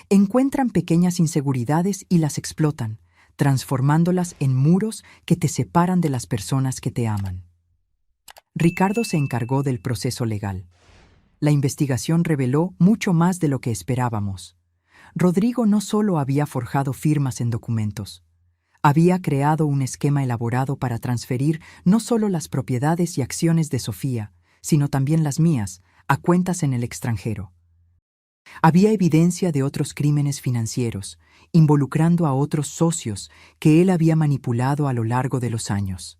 Encuentran pequeñas inseguridades y las explotan, transformándolas en muros que te separan de las personas que te aman. Ricardo se encargó del proceso legal. La investigación reveló mucho más de lo que esperábamos. Rodrigo no solo había forjado firmas en documentos, había creado un esquema elaborado para transferir no solo las propiedades y acciones de Sofía, sino también las mías, a cuentas en el extranjero. Había evidencia de otros crímenes financieros, involucrando a otros socios que él había manipulado a lo largo de los años.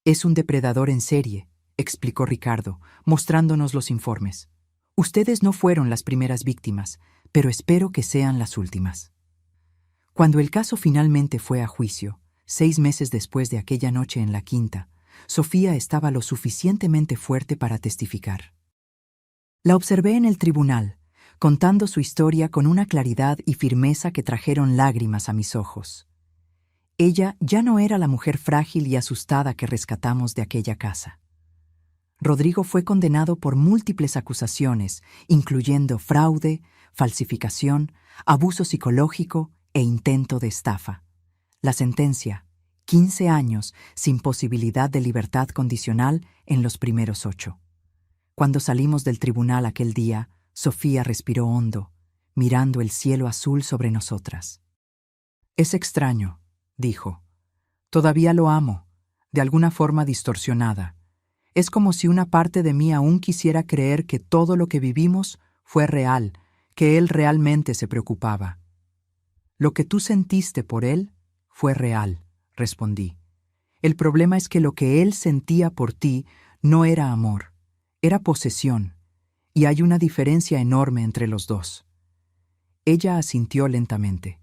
Es un depredador en serie, explicó Ricardo, mostrándonos los informes. Ustedes no fueron las primeras víctimas, pero espero que sean las últimas. Cuando el caso finalmente fue a juicio, 6 meses después de aquella noche en la quinta, Sofía estaba lo suficientemente fuerte para testificar. La observé en el tribunal, contando su historia con una claridad y firmeza que trajeron lágrimas a mis ojos. Ella ya no era la mujer frágil y asustada que rescatamos de aquella casa. Rodrigo fue condenado por múltiples acusaciones, incluyendo fraude, falsificación, abuso psicológico e intento de estafa. La sentencia: 15 años sin posibilidad de libertad condicional en los primeros 8. Cuando salimos del tribunal aquel día, Sofía respiró hondo, mirando el cielo azul sobre nosotras. «Es extraño», dijo. «Todavía lo amo, de alguna forma distorsionada. Es como si una parte de mí aún quisiera creer que todo lo que vivimos fue real, que él realmente se preocupaba». «Lo que tú sentiste por él fue real», respondí. «El problema es que lo que él sentía por ti no era amor, era posesión, y hay una diferencia enorme entre los dos». Ella asintió lentamente.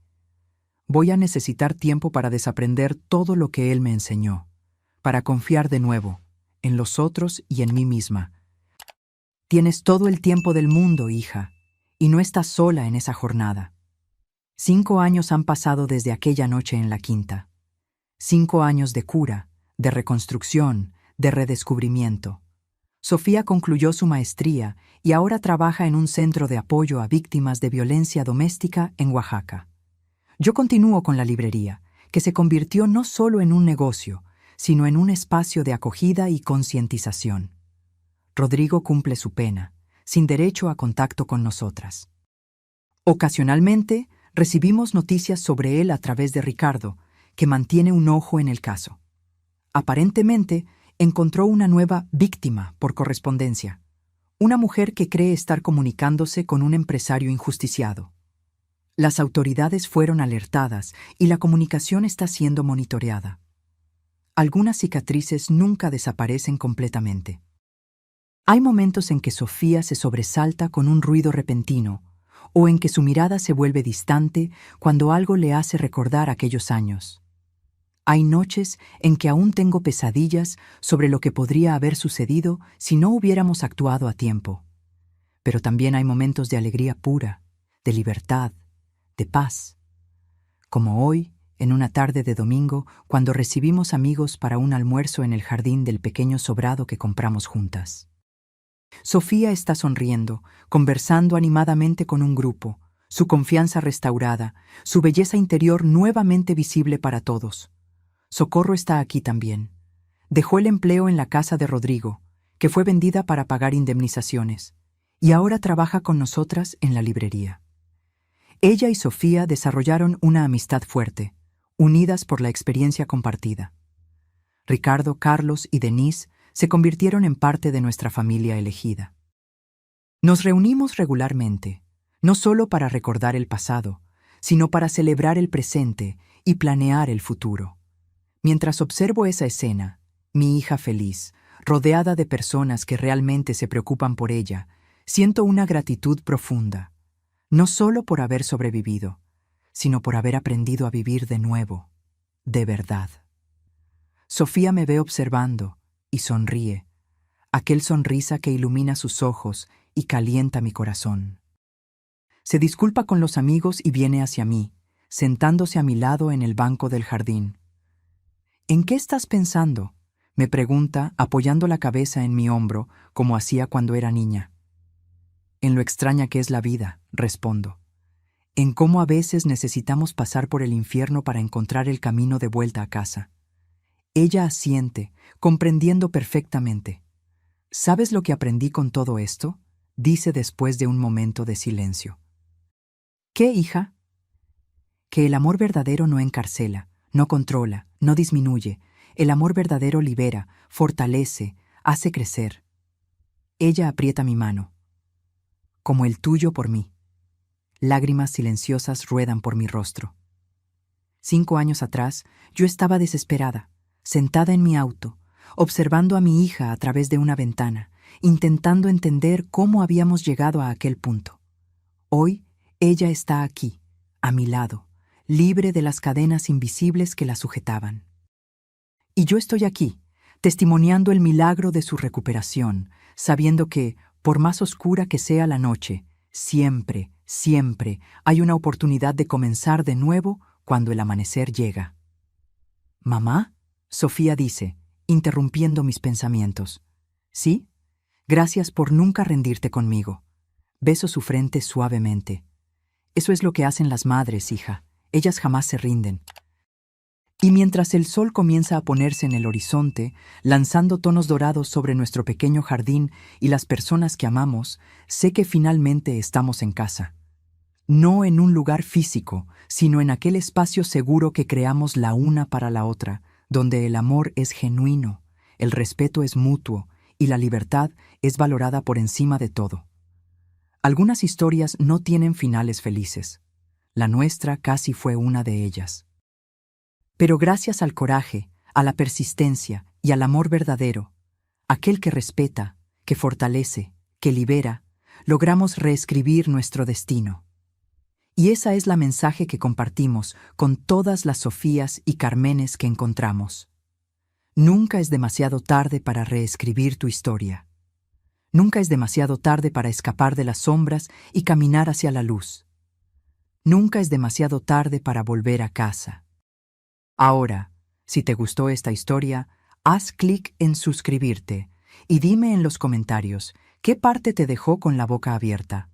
«Voy a necesitar tiempo para desaprender todo lo que él me enseñó, para confiar de nuevo, en los otros y en mí misma. Tienes todo el tiempo del mundo, hija, y no estás sola en esa jornada». 5 años han pasado desde aquella noche en la quinta. 5 años de cura, de reconstrucción, de redescubrimiento. Sofía concluyó su maestría y ahora trabaja en un centro de apoyo a víctimas de violencia doméstica en Oaxaca. Yo continúo con la librería, que se convirtió no solo en un negocio, sino en un espacio de acogida y concientización. Rodrigo cumple su pena, sin derecho a contacto con nosotras. Ocasionalmente, recibimos noticias sobre él a través de Ricardo, que mantiene un ojo en el caso. Aparentemente, encontró una nueva víctima por correspondencia, una mujer que cree estar comunicándose con un empresario injusticiado. Las autoridades fueron alertadas y la comunicación está siendo monitoreada. Algunas cicatrices nunca desaparecen completamente. Hay momentos en que Sofía se sobresalta con un ruido repentino, o en que su mirada se vuelve distante cuando algo le hace recordar aquellos años. Hay noches en que aún tengo pesadillas sobre lo que podría haber sucedido si no hubiéramos actuado a tiempo. Pero también hay momentos de alegría pura, de libertad, de paz. Como hoy, en una tarde de domingo, cuando recibimos amigos para un almuerzo en el jardín del pequeño sobrado que compramos juntas. Sofía está sonriendo, conversando animadamente con un grupo, su confianza restaurada, su belleza interior nuevamente visible para todos. Socorro está aquí también. Dejó el empleo en la casa de Rodrigo, que fue vendida para pagar indemnizaciones, y ahora trabaja con nosotras en la librería. Ella y Sofía desarrollaron una amistad fuerte, unidas por la experiencia compartida. Ricardo, Carlos y Denise se convirtieron en parte de nuestra familia elegida. Nos reunimos regularmente, no solo para recordar el pasado, sino para celebrar el presente y planear el futuro. Mientras observo esa escena, mi hija feliz, rodeada de personas que realmente se preocupan por ella, siento una gratitud profunda, no solo por haber sobrevivido, sino por haber aprendido a vivir de nuevo, de verdad. Sofía me ve observando y sonríe, aquel sonrisa que ilumina sus ojos y calienta mi corazón. Se disculpa con los amigos y viene hacia mí, sentándose a mi lado en el banco del jardín. «¿En qué estás pensando?», me pregunta, apoyando la cabeza en mi hombro, como hacía cuando era niña. «En lo extraña que es la vida», respondo. «En cómo a veces necesitamos pasar por el infierno para encontrar el camino de vuelta a casa». Ella asiente, comprendiendo perfectamente. «¿Sabes lo que aprendí con todo esto?», dice después de un momento de silencio. «¿Qué, hija?». «Que el amor verdadero no encarcela, no controla, no disminuye. El amor verdadero libera, fortalece, hace crecer». Ella aprieta mi mano. «Como el tuyo por mí». Lágrimas silenciosas ruedan por mi rostro. 5 años atrás, yo estaba desesperada, sentada en mi auto, observando a mi hija a través de una ventana, intentando entender cómo habíamos llegado a aquel punto. Hoy, ella está aquí, a mi lado, libre de las cadenas invisibles que la sujetaban. Y yo estoy aquí, testimoniando el milagro de su recuperación, sabiendo que, por más oscura que sea la noche, siempre, siempre hay una oportunidad de comenzar de nuevo cuando el amanecer llega. «¿Mamá?», Sofía dice, interrumpiendo mis pensamientos. «¿Sí? Gracias por nunca rendirte conmigo». Beso su frente suavemente. «Eso es lo que hacen las madres, hija. Ellas jamás se rinden. Y mientras el sol comienza a ponerse en el horizonte, lanzando tonos dorados sobre nuestro pequeño jardín y las personas que amamos, sé que finalmente estamos en casa. No en un lugar físico, sino en aquel espacio seguro que creamos la una para la otra, donde el amor es genuino, el respeto es mutuo y la libertad es valorada por encima de todo. Algunas historias no tienen finales felices. La nuestra casi fue una de ellas. Pero gracias al coraje, a la persistencia y al amor verdadero, aquel que respeta, que fortalece, que libera, logramos reescribir nuestro destino. Y esa es la mensaje que compartimos con todas las Sofías y Carmenes que encontramos. Nunca es demasiado tarde para reescribir tu historia. Nunca es demasiado tarde para escapar de las sombras y caminar hacia la luz. Nunca es demasiado tarde para volver a casa. Ahora, si te gustó esta historia, haz clic en suscribirte y dime en los comentarios qué parte te dejó con la boca abierta.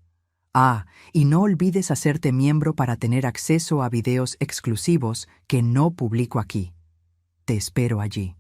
Y no olvides hacerte miembro para tener acceso a videos exclusivos que no publico aquí. Te espero allí.